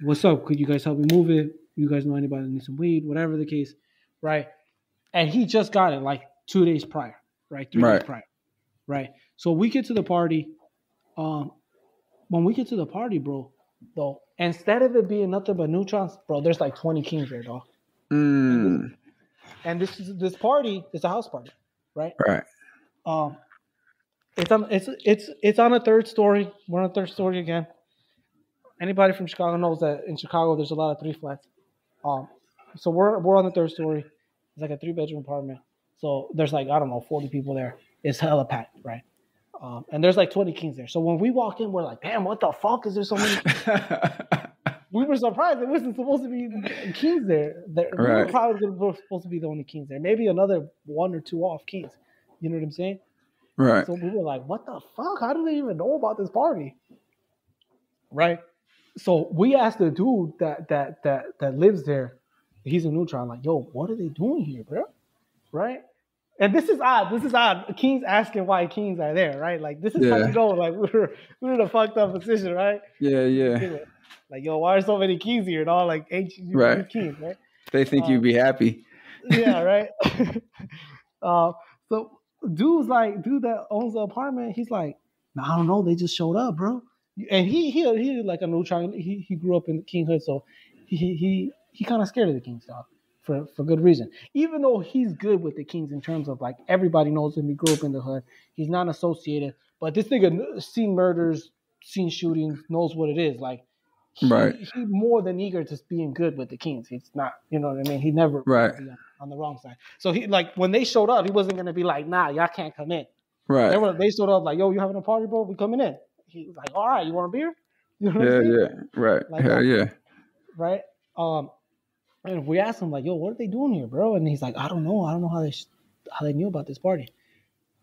what's up? Could you guys help me move it? You guys know anybody that needs some weed? Whatever the case, right? And he just got it like 2 days prior, right? 3 days prior. right? So we get to the party. When we get to the party, bro, though, instead of it being nothing but neutrons, bro, there's like 20 kings there, dog. And this party is a house party, right? Right. It's on a third story. We're on a third story again. Anybody from Chicago knows that in Chicago there's a lot of 3 flats. So we're on the third story. It's like a 3-bedroom apartment. So there's like, I don't know, 40 people there. It's hella packed, right? And there's like 20 kings there. So when we walk in, we're like, damn, what the fuck is there so many? We were surprised. It wasn't supposed to be kings there. We were probably supposed to be the only kings there. Maybe another 1 or 2 off kings. You know what I'm saying? Right. So we were like, what the fuck? How do they even know about this party? Right? So we asked the dude that lives there. He's a neutron. Like, yo, what are they doing here, bro? Right? And this is odd. Kings asking why kings are there, right? Like, this is how you know, like, we're in a fucked up position, right? Yeah. Like, yo, why are so many kings here, dog? Like, ancient kings, right? They think you'd be happy. Yeah, right? So dude that owns the apartment, he's like, no, I don't know. They just showed up, bro. And he like a neutron. He grew up in the kinghood, so he kind of scared of the kings, dog. For good reason. Even though he's good with the kings in terms of like everybody knows him, he grew up in the hood. He's not associated, but this nigga seen murders, seen shootings, knows what it is. Like he's more than eager to being good with the kings. He's not, you know what I mean? He never be on the wrong side. So he like when they showed up, he wasn't gonna be like, nah, y'all can't come in. Right. They showed up like, yo, you having a party, bro? We coming in. He was like, all right, you want a beer? You know what I'm saying? Yeah. Right. Like, hell yeah. Right. And we asked him like, yo, what are they doing here, bro? And he's like, I don't know how they knew about this party.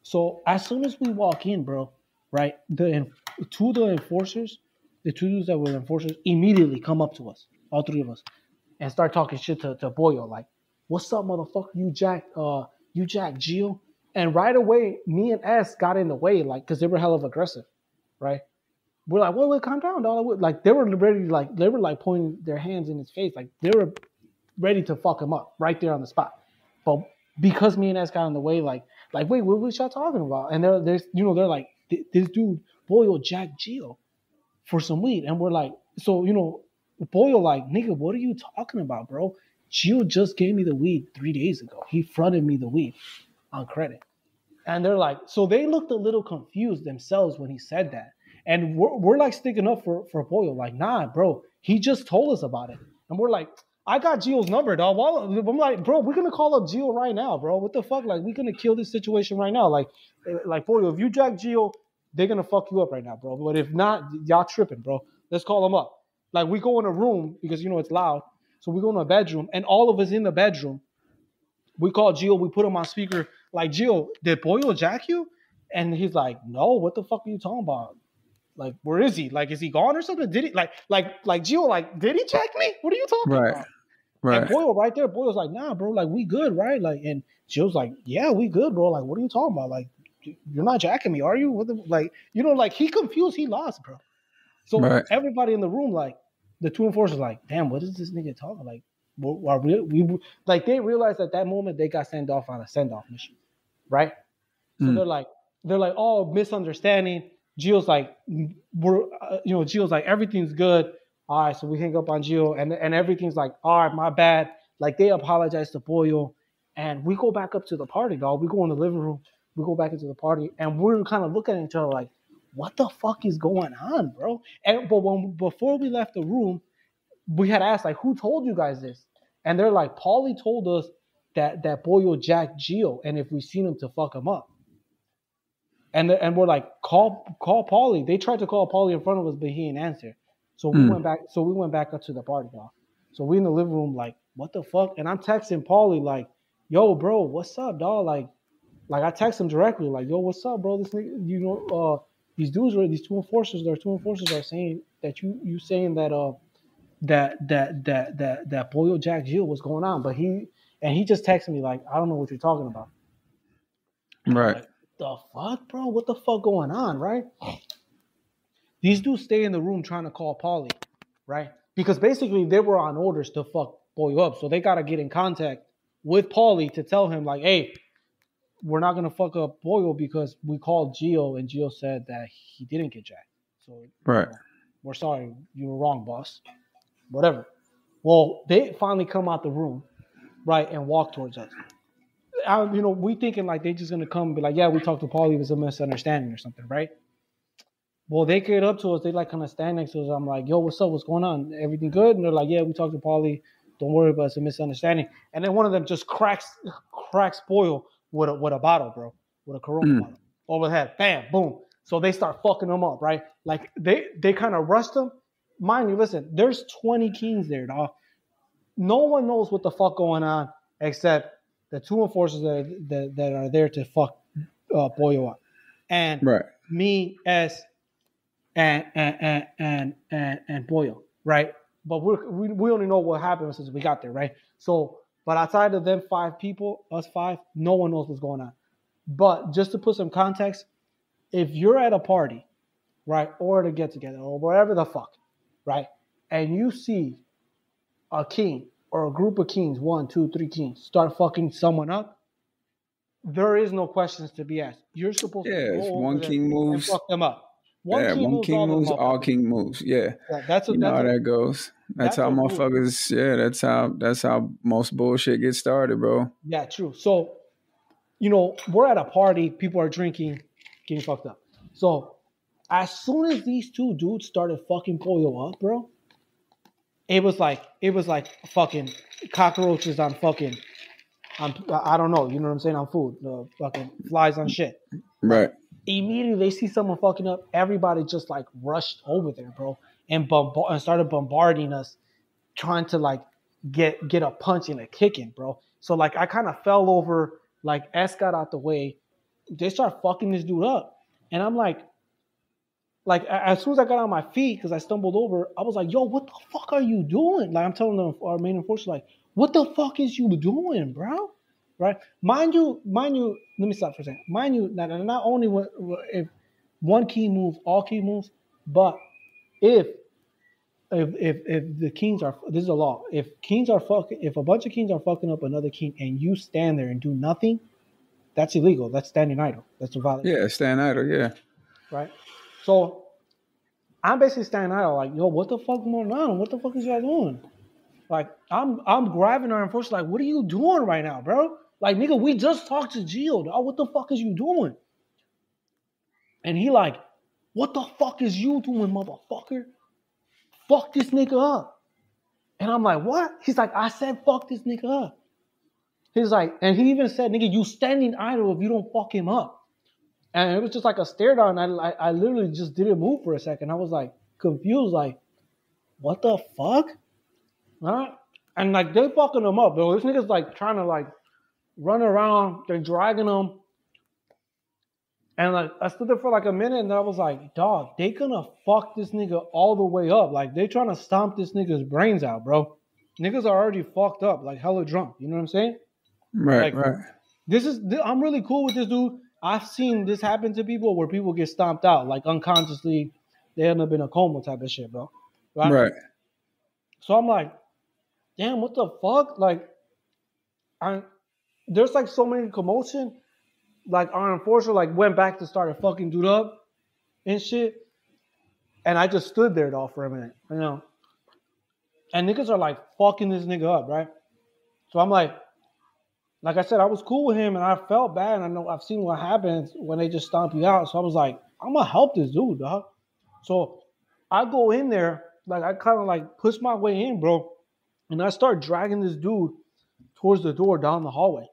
So as soon as we walk in, bro, right, the two enforcers, the 2 dudes that were enforcers, immediately come up to us, all 3 of us, and start talking shit to Boyo, like, what's up, motherfucker? You jacked Gio. And right away, me and S got in the way, like, because they were hella aggressive, right? We're like, wait, calm down, dog. Like, they were ready, like, they were like pointing their hands in his face, like they were ready to fuck him up right there on the spot. But because me and S got in the way, like, wait, what was y'all talking about? And they're like, this dude Boyle jacked Gio for some weed, and we're like, so Boyle like, nigga, what are you talking about, bro? Gio just gave me the weed 3 days ago. He fronted me the weed on credit. And they're like, so they looked a little confused themselves when he said that. And we're like sticking up for Boyle, like, nah, bro, he just told us about it. And we're like, I got Gio's number, dog. I'm like, bro, we're gonna call up Gio right now, bro. What the fuck? Like, we're gonna kill this situation right now. Like Boyle, if you jack Gio, they're gonna fuck you up right now, bro. But if not, y'all tripping, bro. Let's call them up. Like, we go in a room because it's loud. So we go in a bedroom, and all of us in the bedroom, we call Gio, we put him on speaker, like, Gio, did Boyle jack you? And he's like, no, what the fuck are you talking about? Like, where is he? Like, is he gone or something? Did he like Gio, like, did he check me? What are you talking about? Right. And Boyle right there, Boyle's like, nah, bro, like, we good, right? Like, and Gio's like, yeah, we good, bro. Like, what are you talking about? Like, you're not jacking me, are you? What the, like, like, he confused, he lost, bro. So everybody in the room, like, the 2 enforcers, like, damn, what is this nigga talking? Like, we like, they realized at that moment they got sent off on a send-off mission, right? So they're like, oh, misunderstanding. Gio's like, Gio's like, everything's good. All right, so we hang up on Gio, and everything's like, all right, my bad. Like, they apologize to Boyle, and we go back up to the party, dog. We go in the living room, we go back into the party, and we're kind of looking at each other like, what the fuck is going on, bro? But before we left the room, we had asked, like, who told you guys this? And they're like, Paulie told us that Boyle jacked Gio, and if we seen him to fuck him up. And we're like, call Paulie. They tried to call Paulie in front of us, but he didn't answer. So we went back. So we went back up to the party, dog. So we in the living room, like, what the fuck? And I'm texting Paulie, like, yo, bro, what's up, dog? Like I text him directly, like, yo, what's up, bro? This nigga, these dudes are these 2 enforcers. Their 2 enforcers are saying that you saying that that Boyle jacked Gio, what's going on? But he just texted me like, I don't know what you're talking about. Right. Like, the fuck, bro? What the fuck going on, right? These dudes stay in the room trying to call Paulie, right? Because basically they were on orders to fuck Boyle up. So they got to get in contact with Paulie to tell him, like, hey, we're not gonna fuck up Boyle because we called Gio and Gio said that he didn't get jacked. So Right. We're sorry, you were wrong, boss. Whatever. Well, they finally come out the room, right, and walk towards us. We thinking like they just gonna come and be like, yeah, we talked to Paulie, it was a misunderstanding or something, right? Well, they get up to us, they like kind of stand next to us. I'm like, yo, what's up? What's going on? Everything good? And they're like, yeah, we talked to Paulie. Don't worry about it, it's a misunderstanding. And then one of them just cracks Boyle with a bottle, bro, with a Corona bottle over the head. Bam, boom. So they start fucking them up, right? Like they kind of rushed them. Mind you, listen, there's 20 kings there, dog. No one knows what the fuck going on except the two enforcers that are there to fuck Boyo up, and me, S, and Boyo, right? But we only know what happened since we got there, right? So, but outside of them 5 people, us 5, no one knows what's going on. But just to put some context, if you're at a party, right, or a get together or whatever the fuck, right, and you see a king or a group of kings, 1, 2, 3 kings, start fucking someone up, there is no questions to be asked. You're supposed to go over one king moves, and fuck them up. One king moves, all king moves. Yeah, that's how that goes. That's how motherfuckers. Yeah, that's how most bullshit gets started, bro. Yeah, true. So, we're at a party, people are drinking, getting fucked up. So, as soon as these 2 dudes started fucking Pollo up, bro, it was like fucking cockroaches on fucking, I don't know, you know what I'm saying, on food, the fucking flies on shit. Right. Immediately they see someone fucking up, everybody just like rushed over there, bro, and started bombarding us, trying to like get a punch and a kick in, bro. So like I kind of fell over, like S got out the way, they start fucking this dude up, and I'm like as soon as I got on my feet, because I stumbled over, I was like, yo, what the fuck are you doing? Like I'm telling them, our main enforcer, like, what the fuck is you doing, bro? Right? Mind you, let me stop for a second. Mind you, not only if one key moves, all key moves, but if the kings are, this is a law, if a bunch of kings are fucking up another king and you stand there and do nothing, that's illegal. That's standing idle. That's a violation. Yeah, stand idle, yeah. Right? So I'm basically standing idle, like, yo, what the fuck going on? What the fuck is y'all doing? Like, I'm grabbing our enforcer, like, what are you doing right now, bro? Like, nigga, we just talked to Gio, dog. What the fuck is you doing? And he like, what the fuck is you doing, motherfucker? Fuck this nigga up. And I'm like, what? He's like, I said fuck this nigga up. He's like, and he even said, nigga, you standing idle if you don't fuck him up. And it was just like a stare down. I literally just didn't move for a second. I was like confused, like, what the fuck? Right? And like they fucking him up, bro. This nigga's like trying to like run around. They're dragging him. And like I stood there for like a minute, and then I was like, dog, they gonna fuck this nigga all the way up. Like they trying to stomp this nigga's brains out, bro. Niggas are already fucked up, like hella drunk. You know what I'm saying? Right, like, right. I'm really cool with this dude. I've seen this happen to people where people get stomped out, like unconsciously, they end up in a coma type of shit, bro. Right. So I'm like, damn, what the fuck? Like, there's like so many commotion. Like our enforcer like went back to start a fucking dude up and shit. And I just stood there though for a minute, And niggas are like fucking this nigga up, right? So I'm like I said, I was cool with him and I felt bad. And I know I've seen what happens when they just stomp you out. So I was like, I'm gonna help this dude, dog. So I go in there, like I kind of like push my way in, bro. And I start dragging this dude towards the door down the hallway.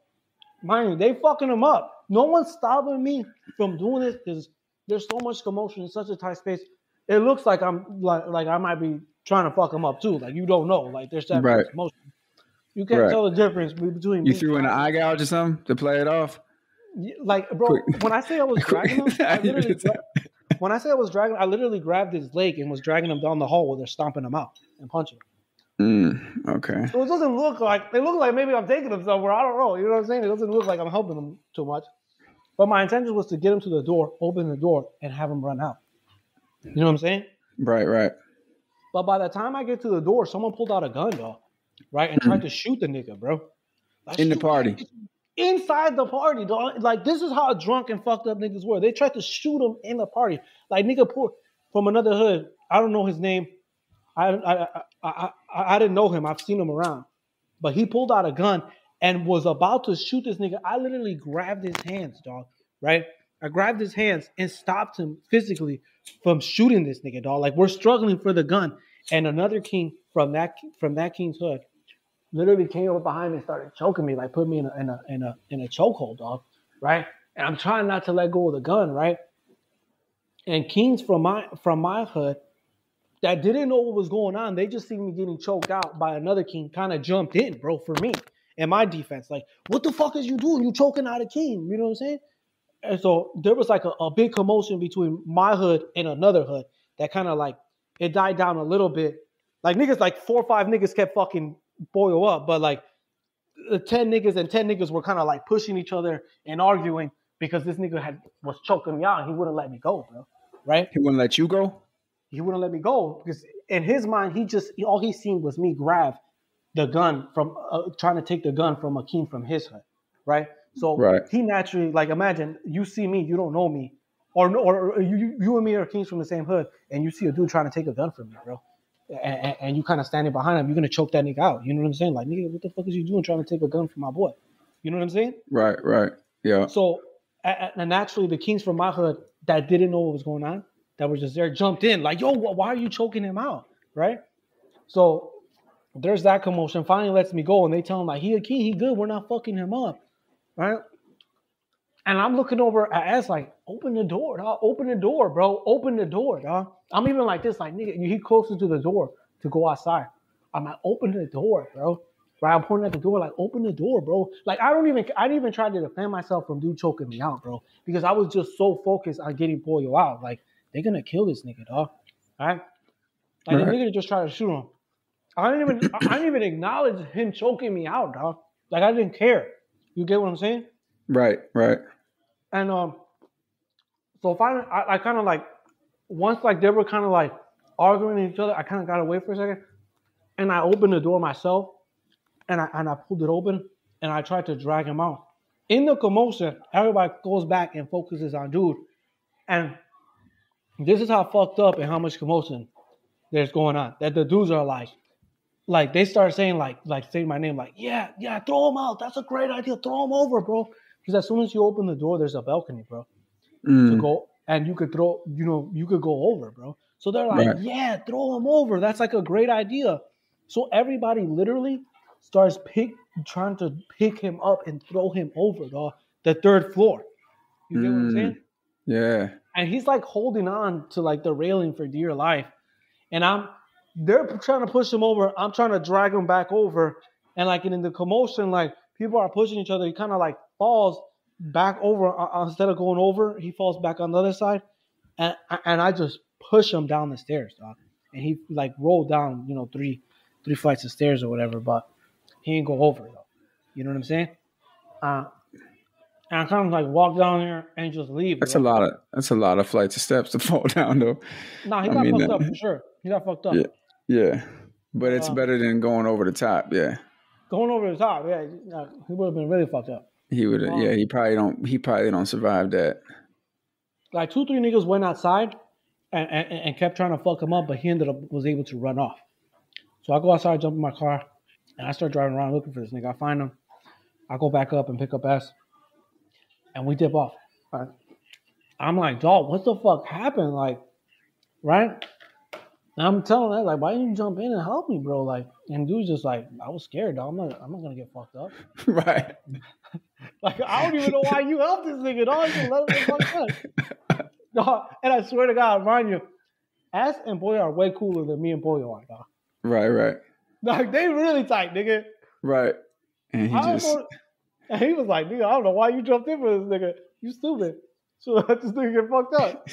Mind you, they fucking him up. No one's stopping me from doing this because there's so much commotion in such a tight space. It looks like I'm like I might be trying to fuck him up too. Like you don't know. Like there's that much commotion. You can't tell the difference between. You threw in an eye gouge or something to play it off. Like, bro, when I say I was dragging him, I literally grabbed his leg and was dragging him down the hall where they're stomping him out and punching him. Okay. So it doesn't look like maybe I'm taking him somewhere. I don't know. You know what I'm saying? It doesn't look like I'm helping him too much. But my intention was to get him to the door, open the door, and have him run out. You know what I'm saying? Right. But by the time I get to the door, someone pulled out a gun, though, right, and tried to shoot the nigga, bro. In the party. inside the party, dog. Like, this is how drunk and fucked up niggas were. They tried to shoot him in the party. Like, nigga pulled from another hood. I don't know his name. I didn't know him. I've seen him around. But he pulled out a gun and was about to shoot this nigga. I literally grabbed his hands, dog. Right? I grabbed his hands and stopped him physically from shooting this nigga, dog. Like, we're struggling for the gun. And another king from that king's hood literally came up behind me and started choking me, like put me in a chokehold, dog. Right? And I'm trying not to let go of the gun, right? And kings from my hood that didn't know what was going on, they just seen me getting choked out by another king, kind of jumped in, bro, for me and my defense. Like, what the fuck is you doing? You choking out a king, you know what I'm saying? And so there was like a big commotion between my hood and another hood that kind of like, it died down a little bit. Like, niggas, like 4 or 5 niggas kept fucking boil up, but like the 10 niggas were kind of like pushing each other and arguing because this nigga was choking me out and he wouldn't let me go, bro. Right? He wouldn't let you go? He wouldn't let me go because in his mind, all he seen was me grab the gun from trying to take the gun from a king from his hood, right? So he naturally, like, imagine you see me, you don't know me, or you and me are kings from the same hood, and you see a dude trying to take a gun from me, bro, and you kind of standing behind him, you're gonna choke that nigga out. You know what I'm saying? Like, nigga, what the fuck is you doing trying to take a gun from my boy? You know what I'm saying? Right, yeah. So, and naturally, the kings from my hood that didn't know what was going on, that was just there, jumped in like, yo, why are you choking him out, right? So there's that commotion. Finally lets me go, and they tell him like, he a king, he good, we're not fucking him up, right? And I'm looking over at S like, open the door, dog. Open the door, bro. Open the door, dog. I'm even like this, like, nigga, he closer to the door to go outside. I'm like, open the door, bro. Right? I'm pointing at the door, like, open the door, bro. Like, I didn't even try to defend myself from dude choking me out, bro, because I was just so focused on getting Pollo out. Like, they're gonna kill this nigga, dog. All right? Like, the nigga just tried to shoot him. I didn't even acknowledge him choking me out, dog. Like, I didn't care. You get what I'm saying? Right. And so finally, I kind of like, once like they were kind of like arguing with each other, I kind of got away for a second, and I opened the door myself, and I pulled it open, and I tried to drag him out. In the commotion, everybody goes back and focuses on dude, and this is how fucked up and how much commotion there's going on. That the dudes are like they start saying like saying my name, like, yeah, throw him out. That's a great idea. Throw him over, bro. Because as soon as you open the door, there's a balcony, bro, to go, and you could throw, you could go over, bro. So they're like, yeah, throw him over. That's like a great idea. So everybody literally starts trying to pick him up and throw him over, dog. The 3rd floor. You get what I'm saying? Yeah. And he's like holding on to like the railing for dear life. And they're trying to push him over. I'm trying to drag him back over. And like in the commotion, like people are pushing each other. He kind of like falls back over instead of going over. He falls back on the other side. And I just push him down the stairs, dog. And he like rolled down, 3 flights of stairs or whatever, but he didn't go over though. You know what I'm saying? And I kind of like walk down there and just leave. That's a lot of flights of steps to fall down though. No, he got fucked up for sure. He got fucked up. Yeah. But it's better than going over the top. Yeah. Going over the top. Yeah. He would have been really fucked up. He would have. Yeah. He probably don't survive that. Like 2-3 niggas went outside and kept trying to fuck him up, but he was able to run off. So I go outside, jump in my car, and I start driving around looking for this nigga. I find him. I go back up and pick up S. And we dip off. Right? I'm like, dog, what the fuck happened? Like, right? And I'm telling her, like, why didn't you jump in and help me, bro? Like, and dude's just like, I was scared, dog. I'm not gonna get fucked up. Right. Like, I don't even know why you helped this nigga, dog. You let him get fucked up. Dog, and I swear to God, mind you, S and Boyo are way cooler than me and Boyo are, dog. Right. Like, they really tight, nigga. Right. And and he was like, nigga, I don't know why you jumped in for this nigga. You stupid. So let this nigga get fucked up.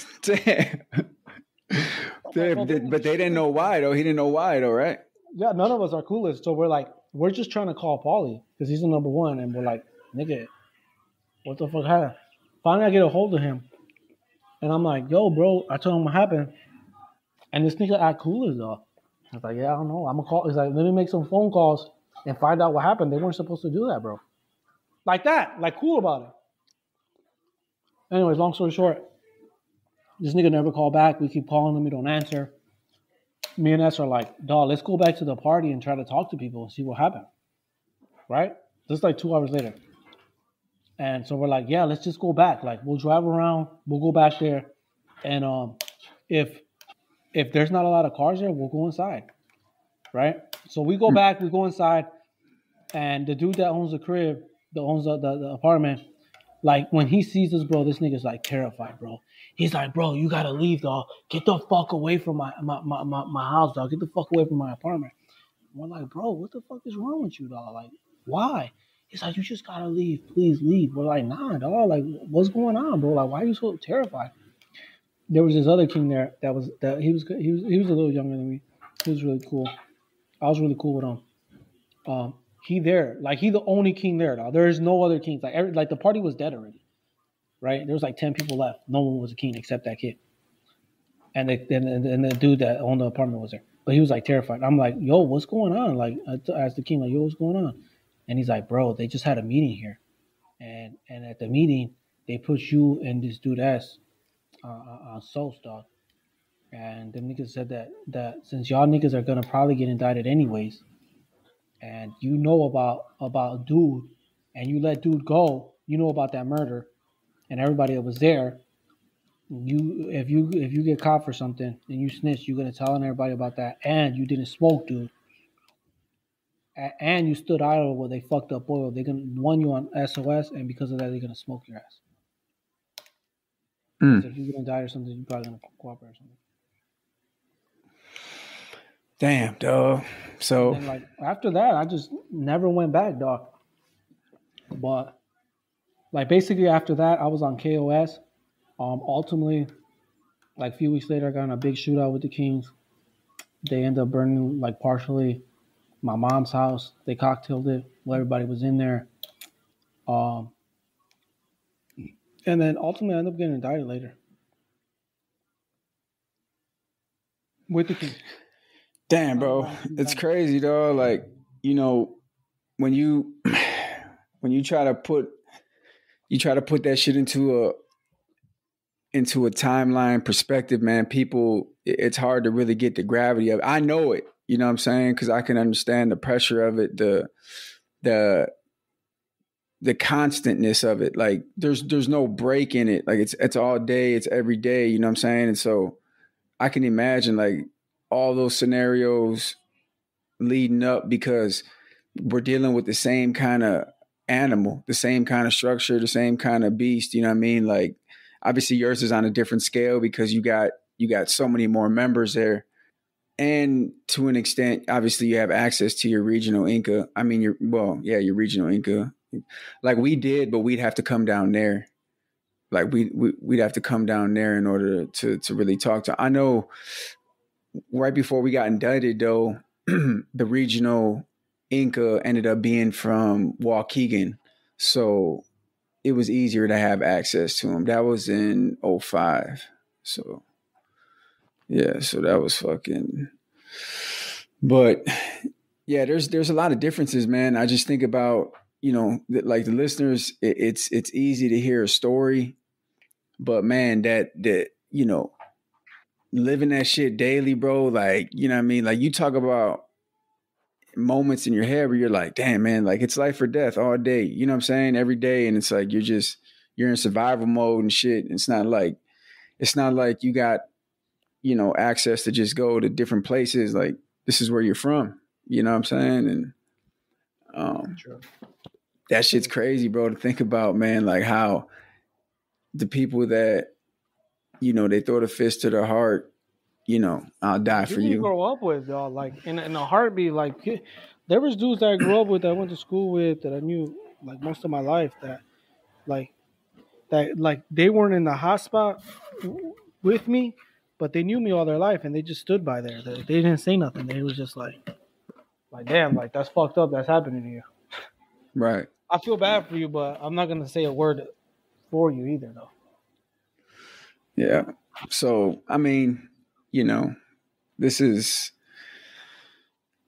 Damn. But they didn't know why, though. He didn't know why, though, right? Yeah, none of us are coolest. So we're just trying to call Paulie because he's the number one. And we're like, nigga, what the fuck happened? Finally, I get a hold of him. And I'm like, yo, bro, I told him what happened. And this nigga act cool as though. I was like, yeah, I don't know. I'm going to call. He's like, let me make some phone calls and find out what happened. They weren't supposed to do that, bro. like that, like cool about it. Anyways, long story short, this nigga never called back. We keep calling him, he don't answer. Me and S are like, dog, let's go back to the party and try to talk to people and see what happened. Right? This is like 2 hours later. And so we're like, yeah, let's just go back. Like, we'll drive around, we'll go back there. And if there's not a lot of cars there, we'll go inside. Right? So we go back, we go inside, and the dude that owns the crib, that owns the apartment, like when he sees us, bro, this nigga's like terrified, bro. He's like, bro, you gotta leave, dog. Get the fuck away from my house, dog. Get the fuck away from my apartment. And we're like, bro, what the fuck is wrong with you, dog? Like, why? He's like, you just gotta leave. Please leave. We're like, nah, dog. Like, what's going on, bro? Like, why are you so terrified? There was this other king there he was a little younger than me. He was really cool. I was really cool with him. He the only king there, dog. There is no other kings. Like the party was dead already, right? There was like 10 people left. No one was a king except that kid. And the dude that owned the apartment was there. But he was like terrified. I'm like, yo, what's going on? Like, I asked the king, like, yo, what's going on? And he's like, bro, they just had a meeting here. And at the meeting, they put you and this dude S on Soul's, dog. And the niggas said that since y'all niggas are gonna probably get indicted anyways, and you know about dude, and you let dude go, you know about that murder, and everybody that was there, if you get caught for something and you snitch, you're gonna tell everybody about that, and you didn't smoke, dude, and you stood idle where they fucked up oil. They're gonna warn you on SOS, and because of that, they're gonna smoke your ass. So if you get indicted or something, you're probably gonna cooperate or something. Damn, dog. So and then, like, after that, I just never went back, dog. But like basically after that, I was on KOS. Ultimately, like a few weeks later, I got in a big shootout with the Kings. They ended up burning like partially my mom's house. They cocktailed it while everybody was in there. And then ultimately, I ended up getting indicted later with the Kings. Damn, bro, it's crazy, dog. Like, you know, when you try to put that shit into a timeline perspective, man, people, it's hard to really get the gravity of it. I know it, you know what I'm saying? Because I can understand the pressure of it, the constantness of it. Like, there's no break in it. Like, it's all day, it's every day, you know what I'm saying? And so I can imagine, like, all those scenarios leading up, because we're dealing with the same kind of animal, the same kind of structure, the same kind of beast, you know what I mean? Like, obviously yours is on a different scale because you got so many more members there. And to an extent, obviously you have access to your regional Inca. I mean, your regional Inca. Like we did, but we'd have to come down there. Like we'd have to come down there in order to really talk to. I know right before we got indicted, though, the regional Inca ended up being from Waukegan. So it was easier to have access to him. That was in 2005. So, yeah, so that was fucking... But, yeah, there's a lot of differences, man. I just think about, you know, like the listeners, it's easy to hear a story. But, man, that you know, living that shit daily, bro, like, you know what I mean? Like, you talk about moments in your head where you're like, damn, man, like it's life or death all day. You know what I'm saying? Every day. And it's like, you're in survival mode and shit. It's not like you got, you know, access to just go to different places. Like, this is where you're from. You know what I'm saying? And Sure. That shit's crazy, bro, to think about, man, like how the people that, you know, they throw the fist to their heart, you know, I'll die for you. Grow up with, y'all, like in a heartbeat. Like, there was dudes that I grew up with, that I went to school with, that I knew like most of my life, that they weren't in the hot spot with me, but they knew me all their life, and they just stood by there. They didn't say nothing. They was just like damn, like that's fucked up. That's happening to you. Right. I feel bad for you, but I'm not gonna say a word for you either, though. Yeah. So, I mean, you know, it's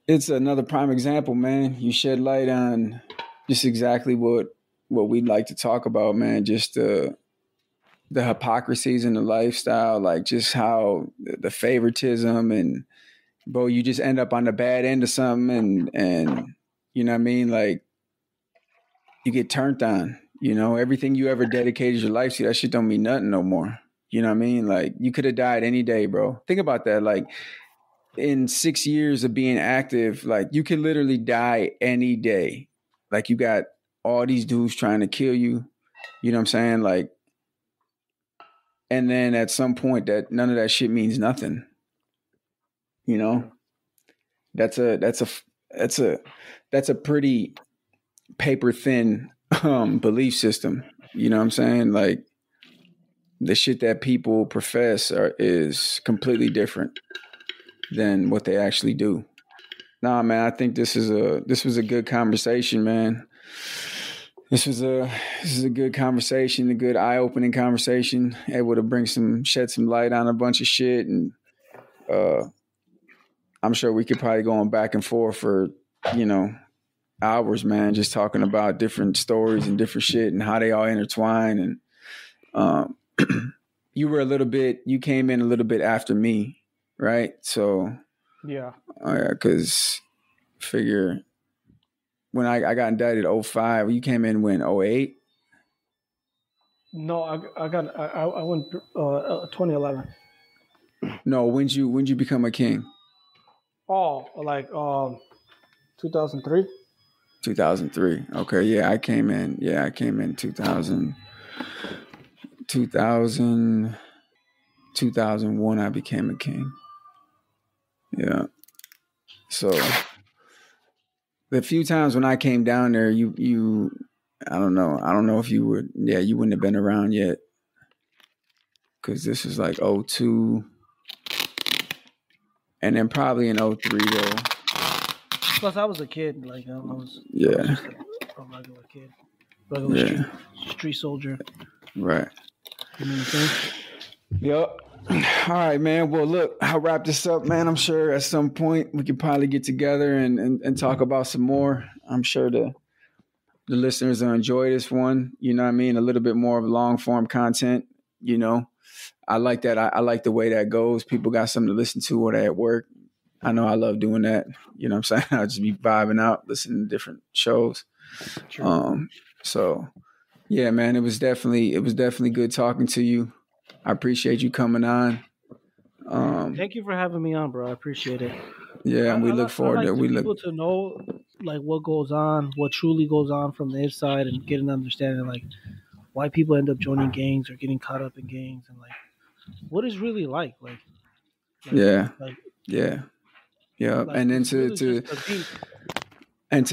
another prime example, man. You shed light on just exactly what what we'd like to talk about, man. Just the hypocrisies in the lifestyle, like just how the favoritism and, bro, you just end up on the bad end of something and you know what I mean? Like you get turned on, you know, everything you ever dedicated your life to, that shit don't mean nothing no more. You know what I mean? Like you could have died any day, bro. Think about that. Like in 6 years of being active, like you could literally die any day. Like you got all these dudes trying to kill you. You know what I'm saying? Like, and then at some point that none of that shit means nothing. You know, that's a pretty paper thin belief system. You know what I'm saying? Like the shit that people profess is completely different than what they actually do. Nah, man, I think this was a good conversation, man. This is a good conversation, a good eye-opening conversation, able to shed some light on a bunch of shit. And I'm sure we could probably go on back and forth for, you know, hours, man, just talking about different stories and different shit and how they all intertwine. And you came in a little bit after me, right? So yeah, because figure when I got indicted 05, you came in when 08? No, I went 2011. No, when'd you become a king? Oh, like 2003. 2003. Okay, yeah, I came in 2000 2001 I became a king. Yeah. So the few times when I came down there, you I don't know if you would, yeah, you wouldn't have been around yet. Cause this is like 02. And then probably in 03 though. Plus, I was a kid. Like I was Yeah. just a regular kid, regular street soldier. Right. You know what I'm saying? Yep. All right, man. Well, look, I'll wrap this up, man. I'm sure at some point we could probably get together and talk about some more. I'm sure the listeners will enjoy this one. You know what I mean? A little bit more of long form content. You know, I like that. I like the way that goes. People got something to listen to while they're at work. I know I love doing that. You know what I'm saying? I'll just be vibing out, listening to different shows. Sure. So yeah, man, it was definitely good talking to you. I appreciate you coming on. Thank you for having me on, bro. I appreciate it. Yeah, and we look forward to people to know like what goes on, what truly goes on from the inside, and get an understanding like why people end up joining gangs or getting caught up in gangs, and like what is really like. Yeah. And then to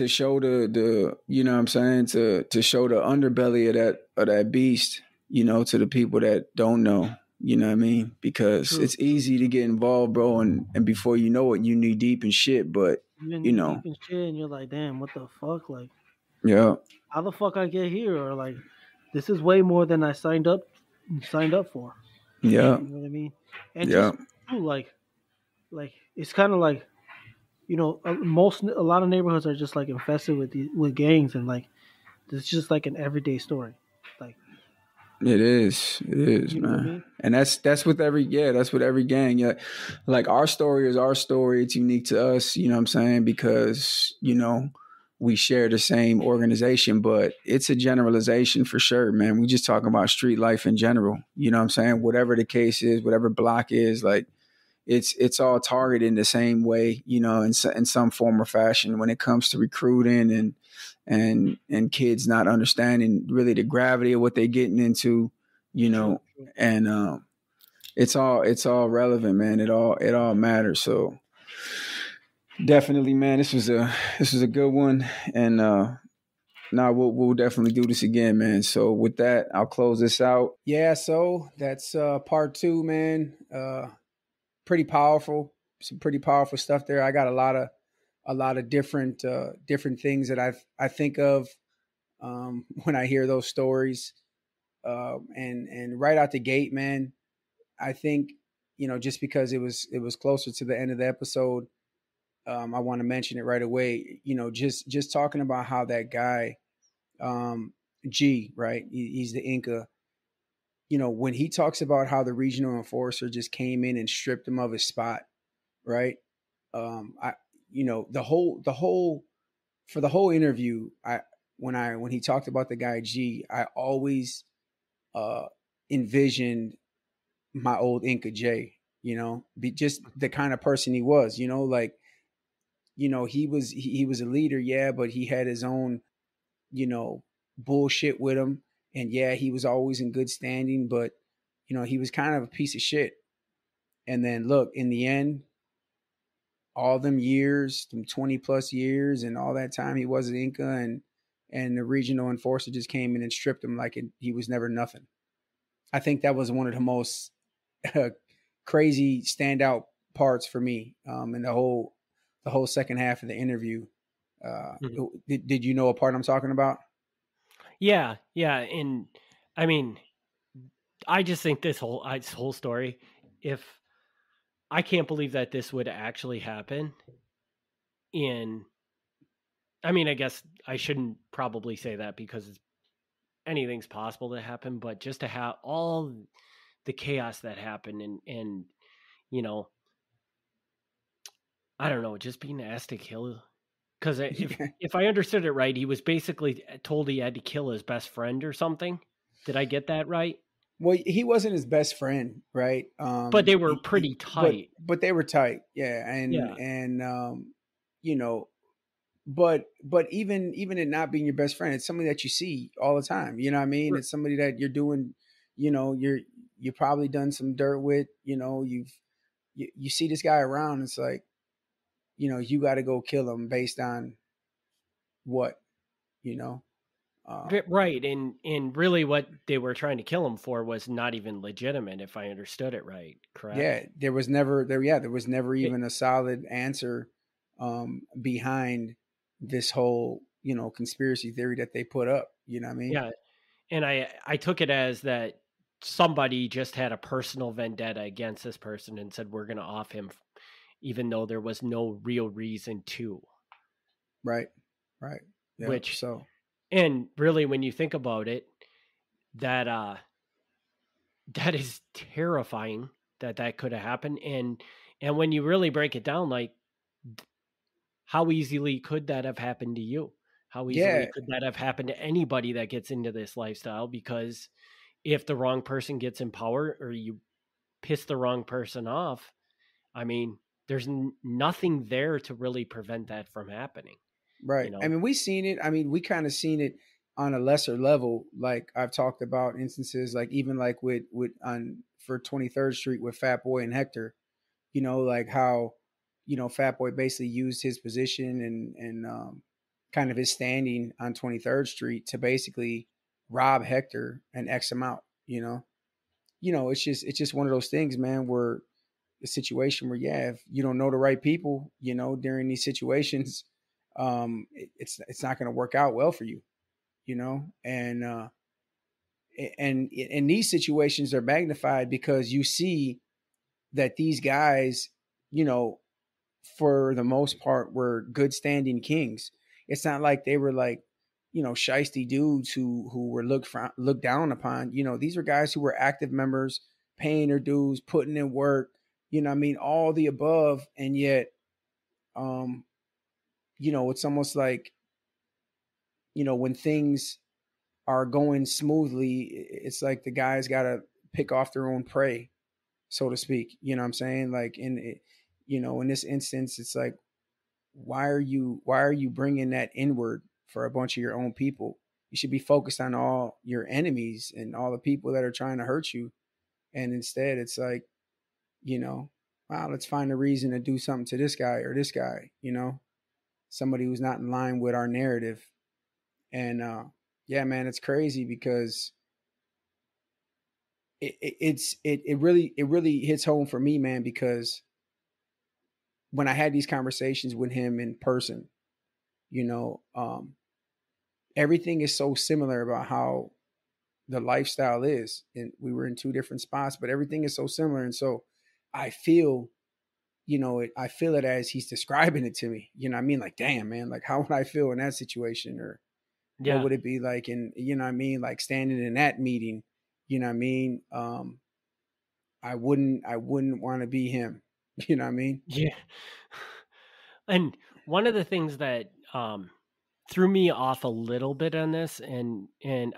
show the you know what I'm saying, to show the underbelly of that beast, you know, to the people that don't know, you know what I mean? Because True. It's easy to get involved, bro, and before you know it, you knee deep in shit, but you know, deep in shit, and you're like, damn, what the fuck? Like, yeah, how the fuck I get here? Or like, this is way more than I signed up for. Yeah. You know what I mean? And just like it's kind of like, you know, a lot of neighborhoods are just like infested with gangs, and like it's just like an everyday story. Like it is, man. I mean? And that's with every gang. Yeah, like our story is our story. It's unique to us. You know what I'm saying? Because you know we share the same organization, but it's a generalization for sure, man. We just talking about street life in general. You know what I'm saying? Whatever the case is, whatever block is, like it's all targeted in the same way, you know, in some form or fashion when it comes to recruiting and kids not understanding really the gravity of what they're getting into, you know, and it's all relevant, man. It all matters. So definitely, man, this was a good one, and we'll definitely do this again, man. So with that, I'll close this out. Yeah, so that's part 2, man. Pretty powerful, some pretty powerful stuff there. I got a lot of different things that I think of when I hear those stories. And right out the gate, man, I think, you know, just because it was closer to the end of the episode, I want to mention it right away. You know, just talking about how that guy G, right? He's the Inca. You know, when he talks about how the regional enforcer just came in and stripped him of his spot, right? I, you know, for the whole interview, when he talked about the guy G, I always uh envisioned my old Inca J, you know, be just the kind of person he was, you know, like, you know, he was a leader, yeah, but he had his own, you know, bullshit with him. And yeah, he was always in good standing, but you know, he was kind of a piece of shit. And then look, in the end, all them years, them 20 plus years and all that time he was an Inca, and the regional enforcer just came in and stripped him like he was never nothing. I think that was one of the most crazy standout parts for me in the whole second half of the interview. Mhm. Did you know a part I'm talking about? Yeah, yeah, and I mean, I just think this whole story, if I can't believe that this would actually happen in I mean, I guess I shouldn't probably say that because anything's possible to happen, but just to have all the chaos that happened and you know, I don't know, just being asked to kill because Yeah. if I understood it right, he was basically told he had to kill his best friend or something. Did I get that right? Well, he wasn't his best friend, right? But they were pretty tight. But they were tight, yeah, Yeah. and you know, but even it not being your best friend, it's somebody that you see all the time. You know what I mean? R- It's somebody that you're doing, you know, you probably done some dirt with. You know, you see this guy around. It's like, you know, you got to go kill him based on what, you know. Right, and really what they were trying to kill him for was not even legitimate, if I understood it right, correct? Yeah, there was never there. Yeah, there was never It, even a solid answer behind this whole, you know, conspiracy theory that they put up. You know what I mean? yeah, and I took it as that somebody just had a personal vendetta against this person and said we're going to off him, even though there was no real reason to. Right, right. Yeah. Which, So and really, when you think about it, that that is terrifying that that could have happened, and when you really break it down, like how easily could that have happened to you? How easily yeah, could that have happened to anybody that gets into this lifestyle? Because if the wrong person gets in power or you piss the wrong person off, I mean, there's nothing there to really prevent that from happening, you right. I know? mean, we seen it. I mean, we kind of seen it on a lesser level. Like I've talked about instances, like even like with on for 23rd Street with Fat Boy and Hector. You know, like how, you know, Fat Boy basically used his position and kind of his standing on 23rd Street to basically rob Hector and X him out. You know, it's just one of those things, man, where a situation where, yeah, if you don't know the right people, you know, during these situations, it's not going to work out well for you, you know, and these situations are magnified because you see that these guys, you know, for the most part, were good standing kings. It's not like they were like, you know, shisty dudes who were looked down upon. You know, these are guys who were active members, paying their dues, putting in work. You know, I mean, all the above, and yet, um, you know, it's almost like, you know, when things are going smoothly, it's like the guys got to pick off their own prey, so to speak. You know what I'm saying? Like you know, in this instance, it's like, why are you bringing that inward for a bunch of your own people? You should be focused on all your enemies and all the people that are trying to hurt you. And instead, it's like, you know, wow, let's find a reason to do something to this guy or this guy, you know, somebody who's not in line with our narrative. And yeah, man, it's crazy because it really hits home for me, man, because when I had these conversations with him in person, you know, everything is so similar about how the lifestyle is. And we were in two different spots, but everything is so similar. And so I feel, you know, I feel it as he's describing it to me. You know what I mean? Like, damn, man, like how would I feel in that situation? Or, What Yeah. would it be like in, like standing in that meeting, I wouldn't want to be him. You know what I mean? Yeah. And one of the things that threw me off a little bit on this, and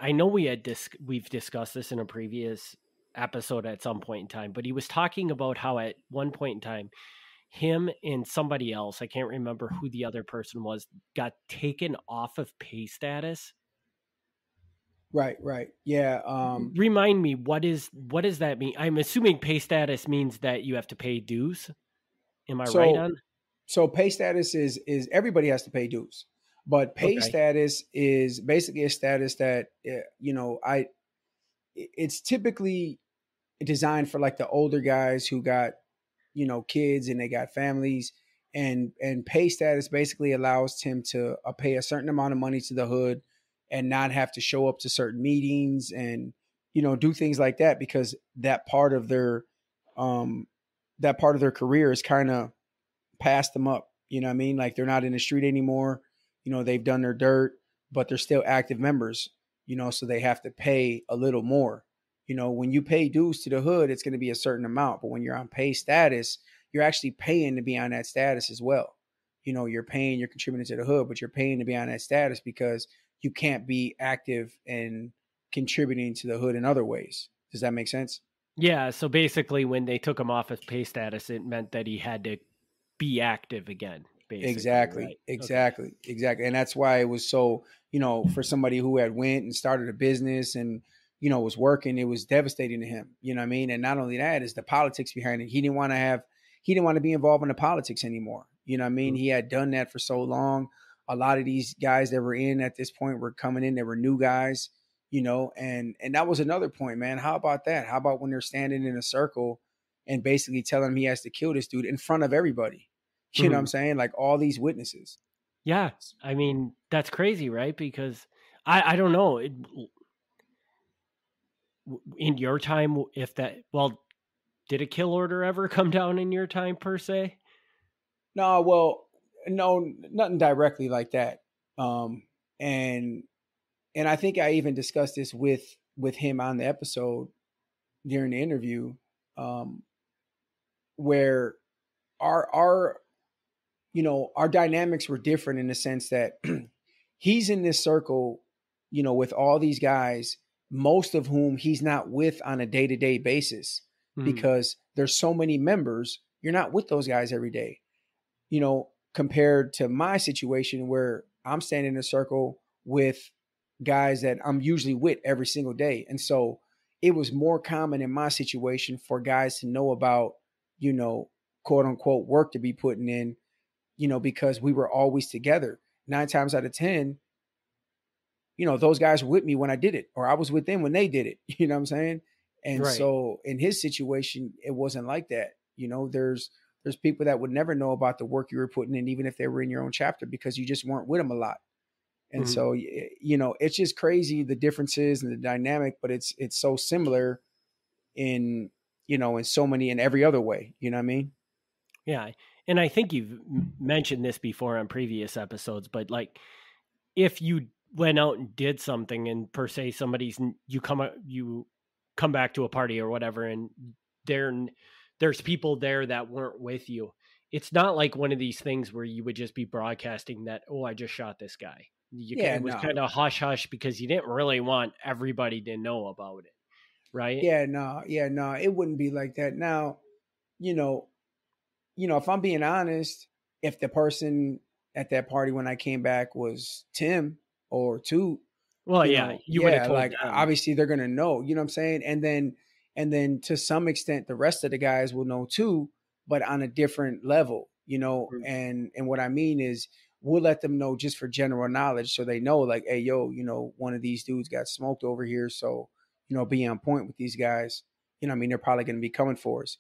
I know we've discussed this in a previous episode at some point in time, but he was talking about how at one point in time, him and somebody else, I can't remember who the other person was, got taken off of pay status. Right. Yeah. Remind me, what does that mean? I'm assuming pay status means that you have to pay dues. Am I right So on? so pay status is everybody has to pay dues, but pay Okay. status is basically a status that it's typically designed for like the older guys who got kids and they got families, and pay status basically allows him to pay a certain amount of money to the hood and not have to show up to certain meetings and do things like that, because um that part of their career is kind of passed them up. You know what I mean? Like they're not in the street anymore. They've done their dirt, but they're still active members, so they have to pay a little more. When you pay dues to the hood, it's going to be a certain amount. But when you're on pay status, you're actually paying to be on that status as well. You're paying, you're contributing to the hood, but you're paying to be on that status because you can't be active and contributing to the hood in other ways. Does that make sense? Yeah, so basically when they took him off of pay status, it meant that he had to be active again, basically, right? Okay. Exactly. And that's why it was so, for somebody who had went and started a business and, was working, it was devastating to him. You know what I mean? And not only that, is the politics behind it. He didn't want to be involved in the politics anymore. You know what I mean? Mhm. He had done that for so long. A lot of these guys that were in at this point were coming in. They were new guys, and that was another point, man. How about that? How about when they're standing in a circle and basically telling him he has to kill this dude in front of everybody? You know what I'm Mhm. saying? Like all these witnesses. Yeah, I mean, that's crazy, right? Because I don't know, in your time, if that, well, did a kill order ever come down in your time per se? No, well, no, nothing directly like that. Um, and and I think I even discussed this with him on the episode during the interview, um, where our our dynamics were different in the sense that he's in this circle, with all these guys, most of whom he's not with on a day-to-day basis Mhm. because there's so many members. You're not with those guys every day, compared to my situation where I'm standing in a circle with guys that I'm usually with every single day. And so it was more common in my situation for guys to know about, you know, quote unquote work to be putting in, because we were always together. 9 times out of 10, those guys were with me when I did it, or I was with them when they did it. You know what I'm saying? And Right. so in his situation, it wasn't like that. There's people that would never know about the work you were putting in, even if they were in your own chapter, because you just weren't with them a lot. And Mhm. so, it's just crazy, the differences and the dynamic, but it's so similar in, in so many, in every other way. You know what I mean? Yeah, and I think you've mentioned this before on previous episodes, but like if you went out and did something and per se you come back to a party or whatever and there there's people there that weren't with you, it's not like one of these things where you would just be broadcasting that, oh, I just shot this guy. Yeah, It was no. kind of hush hush because you didn't really want everybody to know about it, right? Yeah, no, it wouldn't be like that. Now, you know, if I'm being honest, if the person at that party when I came back was Tim or Toot, Well, yeah, you would have yeah, told like them. obviously they're gonna know, you know what I'm saying? And then to some extent the rest of the guys will know too, but on a different level, Mm. and what I mean is we'll let them know just for general knowledge so they know, like, hey, yo, one of these dudes got smoked over here, so be on point with these guys. What I mean, they're probably gonna be coming for us.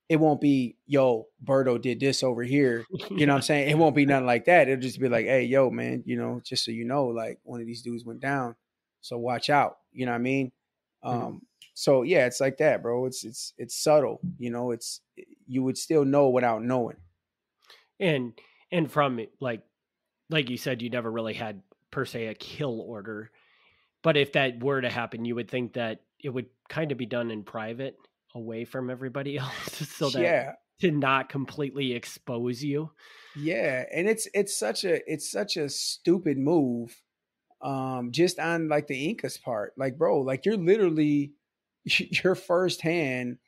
It won't be, yo, Berto did this over here. You know what I'm Yeah. saying? It won't be nothing like that. It'll just be like, hey, yo, man, just so you know, like one of these dudes went down. So watch out. You know what I mean? Mhm. So yeah, it's like that, bro. It's subtle. It's you would still know without knowing. And from like you said, you never really had per se a kill order. But if that were to happen, you would think that it would kind of be done in private, away from everybody else, so that to not completely expose you. Yeah, and it's such a stupid move, just on like the Incas part. Like, bro, like you're literally your first hand,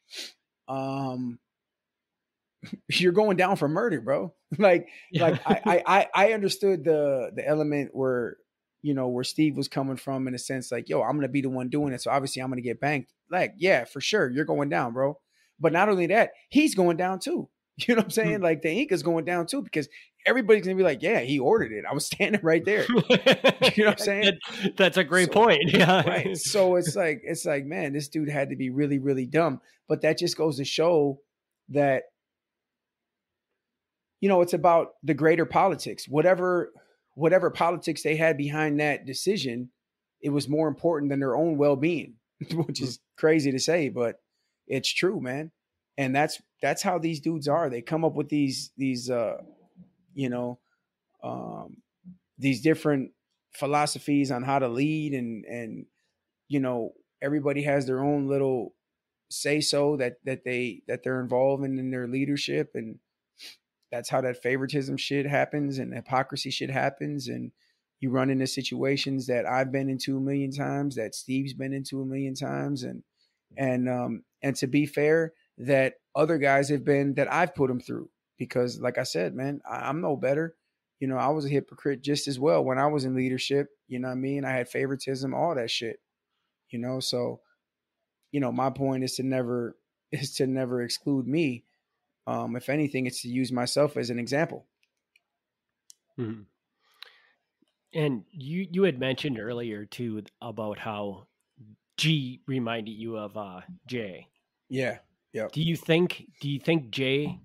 you're going down for murder, bro. like I understood the element where, you know, where Steve was coming from, in a sense, like, yo, I'm gonna be the one doing it, so obviously I'm gonna get banked. Like, yeah, for sure, you're going down, bro. But not only that, he's going down too. You know what I'm saying? Like, the Inca's going down too, because everybody's gonna be like, yeah, he ordered it. I was standing right there. You know what I'm saying? That's a great point. Yeah. Right. So it's like, man, this dude had to be really, really dumb. But that just goes to show that, you know, it's about the greater politics. Whatever politics they had behind that decision, it was more important than their own well-being, which is crazy to say, but it's true, man. And that's how these dudes are. They come up with these you know, these different philosophies on how to lead, and you know, everybody has their own little say so that they're involved in their leadership, and that's how that favoritism shit happens, and hypocrisy shit happens, and you run into situations that I've been into a million times, that Steve's been into a million times, and to be fair, that other guys have been, that I've put them through, because like I said, man, I'm no better. You know, I was a hypocrite just as well when I was in leadership. You know what I mean? I had favoritism, all that shit. You know, so, you know, my point is to never exclude me. If anything, it's to use myself as an example. Mm-hmm. And you had mentioned earlier too about how G reminded you of J. Yeah. Yeah. Do you think J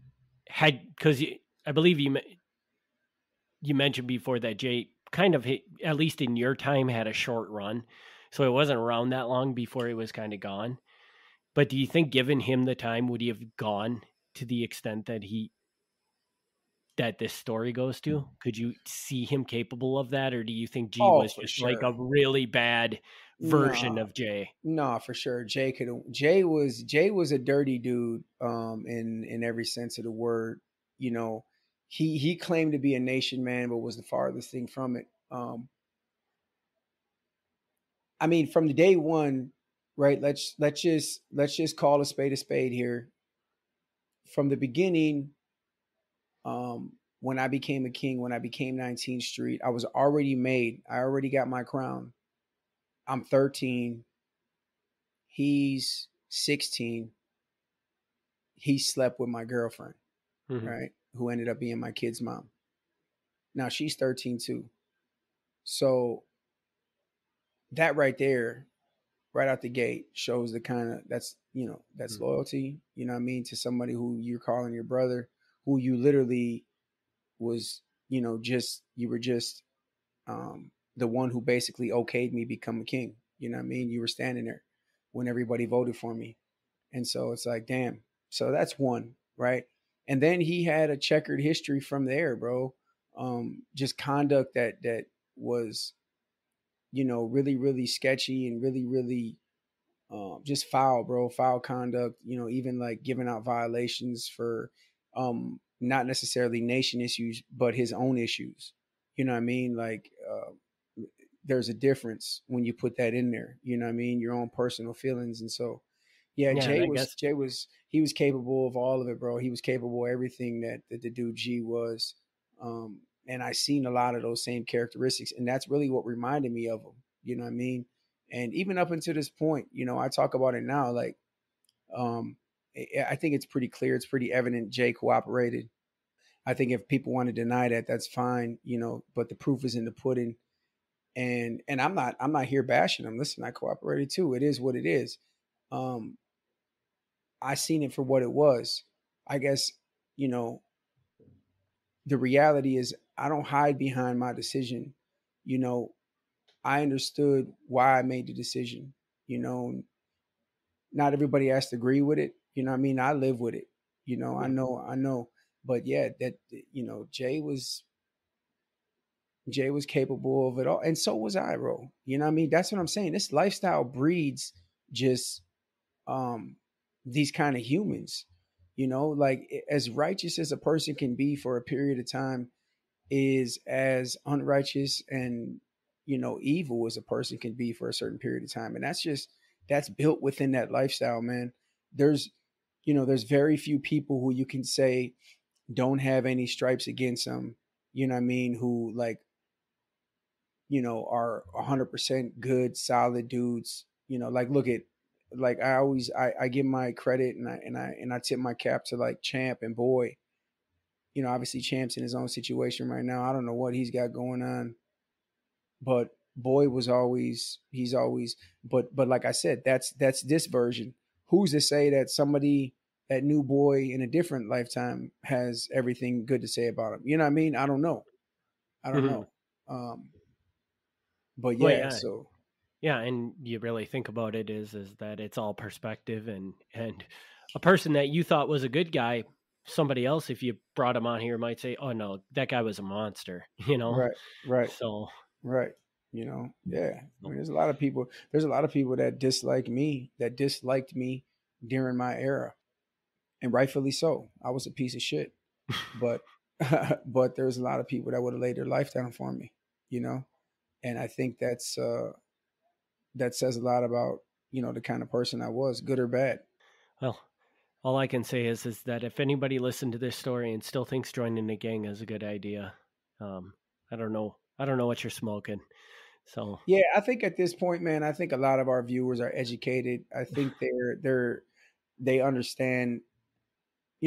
had, because I believe you mentioned before that Jay kind of, at least in your time, had a short run, so it wasn't around that long before it was kind of gone. But do you think, given him the time, would he have gone to the extent that this story goes to? Could you see him capable of that, or do you think G was just like a really bad version of Jay? No, for sure. Jay was a dirty dude, in every sense of the word. You know, he claimed to be a nation man, but was the farthest thing from it. I mean, from the day one, right? Let's just call a spade here. From the beginning, when I became a king, when I became 19th Street, I was already made. I already got my crown. I'm 13. He's 16. He slept with my girlfriend, right? Who ended up being my kid's mom. Now she's 13 too. So that right there, right out the gate, shows the kind of, that's loyalty, you know what I mean, to somebody who you're calling your brother, who you literally was, you were just the one who basically okayed me become a king. You know what I mean? You were standing there when everybody voted for me. And so it's like, damn. So that's one, right? And then he had a checkered history from there, bro. Just conduct that was, really, really sketchy, and really, really just foul, bro. Foul conduct, even like giving out violations for not necessarily nation issues, but his own issues. You know what I mean? Like, there's a difference when you put that in there, you know what I mean? Your own personal feelings. And so, Jay was capable of all of it, bro. He was capable of everything that the dude G was. And I seen a lot of those same characteristics, and that's really what reminded me of him. You know what I mean? And even up until this point, I talk about it now. Like, I think it's pretty clear. It's pretty evident Jay cooperated. I think if people want to deny that, that's fine, but the proof is in the pudding. And I'm not here bashing him. Listen, I cooperated too. It is what it is. I seen it for what it was. I guess, the reality is I don't hide behind my decision. I understood why I made the decision. Not everybody has to agree with it. You know what I mean? I live with it. I know. But yeah, that, Jay was, Jay was capable of it all, and so was I, bro. You know what I mean? That's what I'm saying. This lifestyle breeds just um these kind of humans. You know, like as righteous as a person can be for a period of time is as unrighteous and evil as a person can be for a certain period of time, and that's built within that lifestyle, man. There's there's very few people who you can say don't have any stripes against them, you know what I mean, who like are 100% good solid dudes, like look at, like I give my credit and I tip my cap to like Champ and Boy. Obviously Champ's in his own situation right now. I don't know what he's got going on, but Boy was always he's always but like I said, that's this version. Who's to say that somebody that knew Boy in a different lifetime has everything good to say about him? You know what I mean? I don't know. I don't Mm-hmm. know. But Well, yeah, yeah. so Yeah, and you really think about it is that it's all perspective, and a person that you thought was a good guy, somebody else, if you brought him on here, might say, "Oh no, that guy was a monster," you know. right, right, So, right. Yeah. I mean, there's a lot of people that disliked me during my era, and rightfully so. I was a piece of shit, but but there's a lot of people that would have laid their life down for me, you know. And I think that says a lot about the kind of person I was, good or bad. well, all I can say is that if anybody listened to this story and still thinks joining a gang is a good idea, um, I don't know. I don't know what you're smoking. So, Yeah, I think at this point, man, I think a lot of our viewers are educated. I think they understand.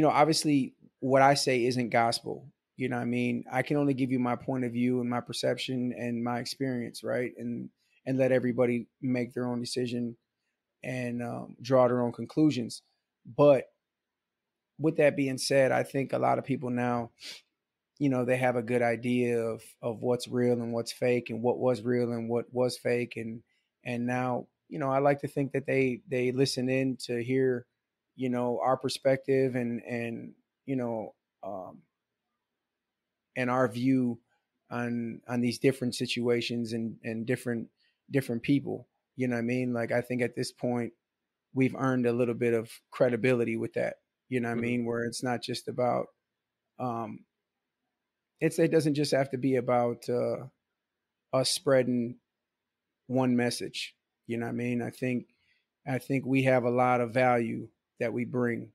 Obviously, what I say isn't gospel. You know what I mean? I can only give you my point of view and my perception and my experience, right? And let everybody make their own decision and draw their own conclusions. But with that being said, I think a lot of people now, they have a good idea of what's real and what's fake, and what was real and what was fake, and now, I like to think that they listen in to hear, our perspective and you know um and our view on these different situations and different people. You know what I mean? Like, I think at this point we've earned a little bit of credibility with that. You know what I mhm. mean? Where it's not just about um it doesn't just have to be about us spreading one message. You know what I mean? I think we have a lot of value that we bring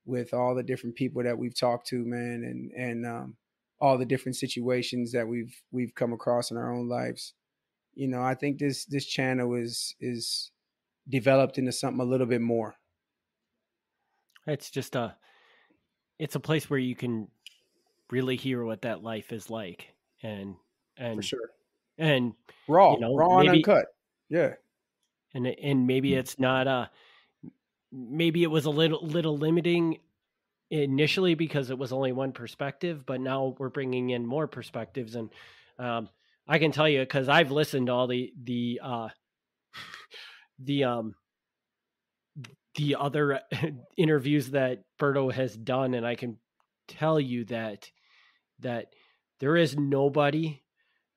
with all the different people that we've talked to, man, and all the different situations that we've come across in our own lives. I think this channel is developed into something a little bit more. It's just it's a place where you can really hear what that life is like, and For and sure. and Raw and maybe, uncut. Yeah. and maybe it's not maybe it was a little limiting initially because it was only one perspective, but now we're bringing in more perspectives, and um I can tell you, because I've listened to all the the other interviews that Berto has done, and I can tell you that there is nobody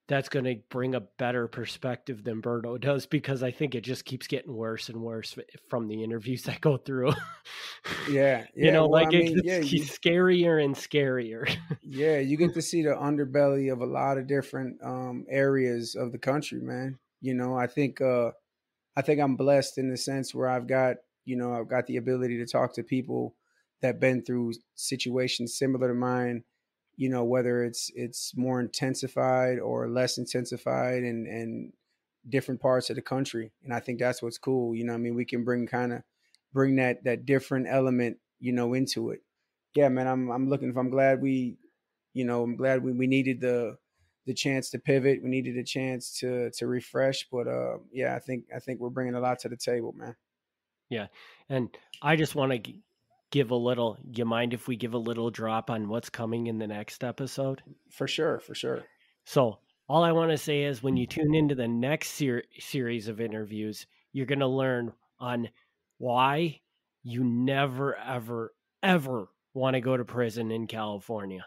that's going to bring a better perspective than Berto does, because I think it just keeps getting worse and worse from the interviews that go through. Yeah. Yeah. Well, I Like it mean, gets scarier and scarier. yeah, you get to see the underbelly of a lot of different areas of the country, man. I think I'm blessed in the sense where I've got the ability to talk to people that been through situations similar to mine, whether it's more intensified or less intensified and different parts of the country. And I think that's what's cool. I mean, we can bring that different element, into it. Yeah, man, I'm glad we needed the chance to pivot. We needed a chance to refresh, but yeah, I think we're bringing a lot to the table, man. Yeah. And I just want to give a little, you mind if we give a little drop on what's coming in the next episode? For sure, for sure. So, all I want to say is when you tune into the next series of interviews, you're going to learn on why you never, ever, ever want to go to prison in California.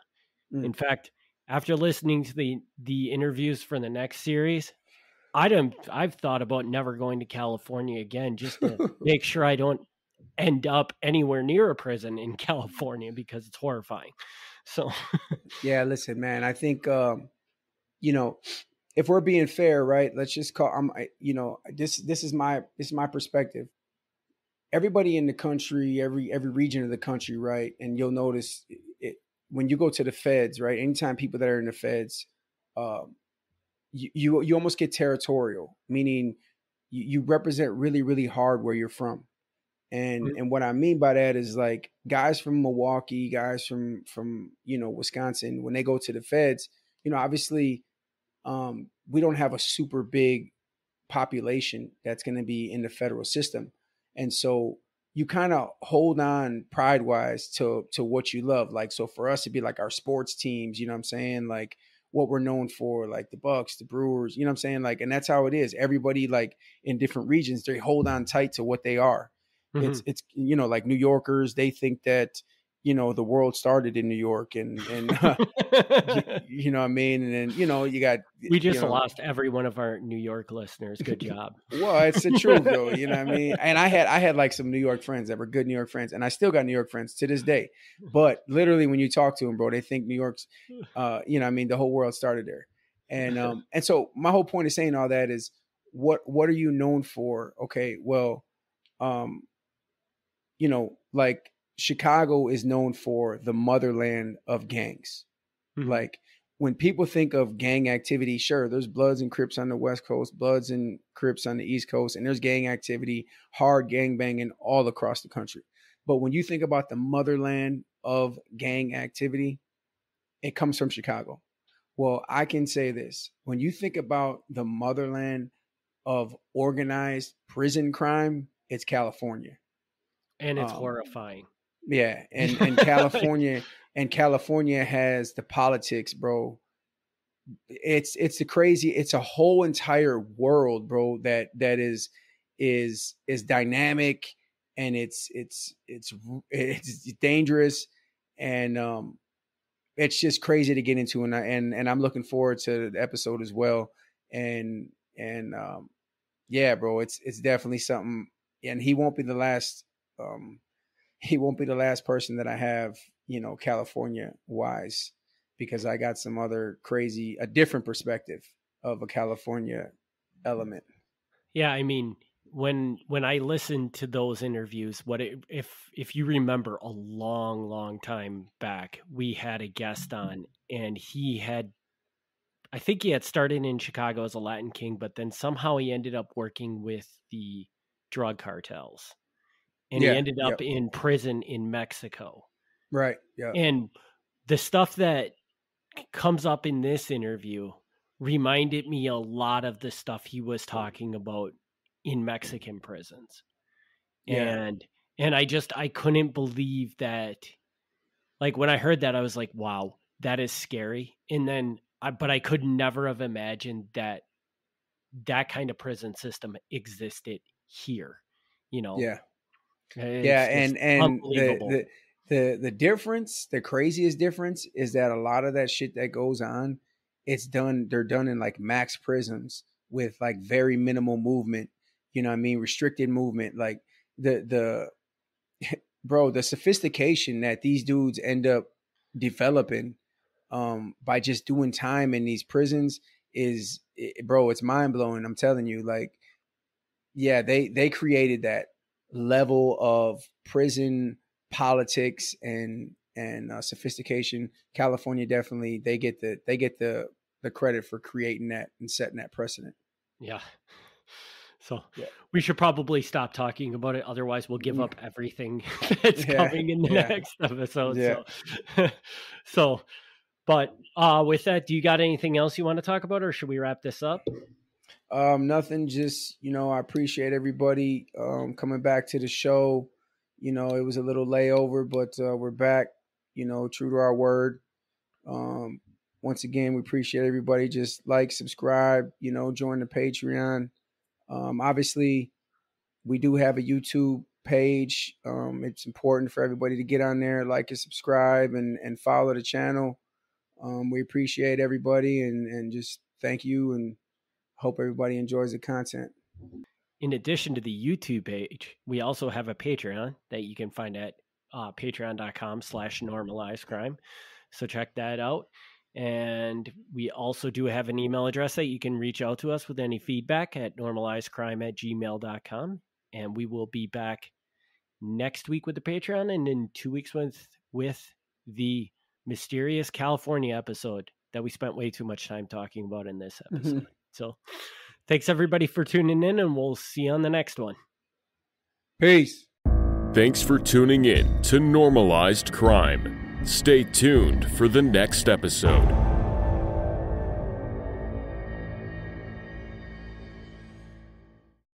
Mm. In fact, after listening to the interviews for the next series, I've thought about never going to California again, just to make sure I don't end up anywhere near a prison in California, because it's horrifying. So Yeah, listen, man, I think you know, if we're being fair, right? Let's just call this is my perspective. Everybody in the country, every region of the country, right? And you'll notice it when you go to the feds, right? Anytime people that are in the feds, um, you almost get territorial, meaning you represent really really hard where you're from. And what I mean by that is like guys from Milwaukee, guys from Wisconsin, when they go to the feds, obviously we don't have a super big population that's going to be in the federal system, and so you kind of hold on pride wise to what you love. Like, so for us, it'd be like our sports teams, you know what I'm saying? Like what we're known for, like the Bucks, the Brewers, you know what I'm saying? Like, and that's how it is. Everybody like in different regions, they hold on tight to what they are. It's like New Yorkers, they think that the world started in New York, and you know what I mean? And then you got we just lost every one of our New York listeners. Good job. Well, it's the truth though, you know what I mean? And I had like some New York friends that were good New York friends, and I still got New York friends to this day. But literally when you talk to them, bro, they think New York's you know what I mean, the whole world started there. And so my whole point of saying all that is what are you known for? Okay, well, like Chicago is known for the motherland of gangs. Like when people think of gang activity, sure, there's Bloods and Crips on the West Coast, Bloods and Crips on the East Coast, and there's gang activity, hard gang banging all across the country. But when you think about the motherland of gang activity, it comes from Chicago. Well, I can say this. When you think about the motherland of organized prison crime, it's California. And it's horrifying. Yeah, and California and California has the politics, bro. It's the crazy. It's a whole entire world, bro. That is dynamic, and it's dangerous, and it's just crazy to get into. And I'm looking forward to the episode as well. And yeah, bro, it's definitely something. And he won't be the last. He won't be the last person that I have, California wise, because I got some other a different perspective of a California element. Yeah, I mean, when I listened to those interviews, if you remember a long time back, we had a guest on, and I think he had started in Chicago as a Latin King, but then somehow he ended up working with the drug cartels. And he ended up in prison in Mexico. Right. Yeah. And the stuff that comes up in this interview reminded me a lot of the stuff he was talking about in Mexican prisons. Yeah. And I couldn't believe that. Like when I heard that, I was like, wow, that is scary. And then, but I could never have imagined that kind of prison system existed here, Yeah. It's and the difference, the craziest difference is that a lot of that shit that goes on, they're done in like max prisons with like very minimal movement, restricted movement. Like the bro, the sophistication that these dudes end up developing by just doing time in these prisons bro, it's mind blowing. I'm telling you, like, yeah, they created that level of prison politics and sophistication. California definitely they get the credit for creating that and setting that precedent. Yeah. So we should probably stop talking about it. Otherwise we'll give up everything that's coming in the next episode. Yeah. But with that, do you got anything else you want to talk about, or should we wrap this up? Nothing. Just, I appreciate everybody coming back to the show. It was a little layover, but we're back, true to our word. Once again, we appreciate everybody. Just like, subscribe, join the Patreon. Obviously, we do have a YouTube page. It's important for everybody to get on there, like and subscribe and follow the channel. We appreciate everybody and just thank you and hope everybody enjoys the content. In addition to the YouTube page, we also have a Patreon that you can find at patreon.com/normalizedcrime. So check that out. And we also do have an email address that you can reach out to us with any feedback at normalizedcrime@gmail.com. And we will be back next week with the Patreon and in 2 weeks with the mysterious California episode that we spent way too much time talking about in this episode. So thanks everybody for tuning in, and we'll see you on the next one. Peace. Thanks for tuning in to Normalized Crime. Stay tuned for the next episode.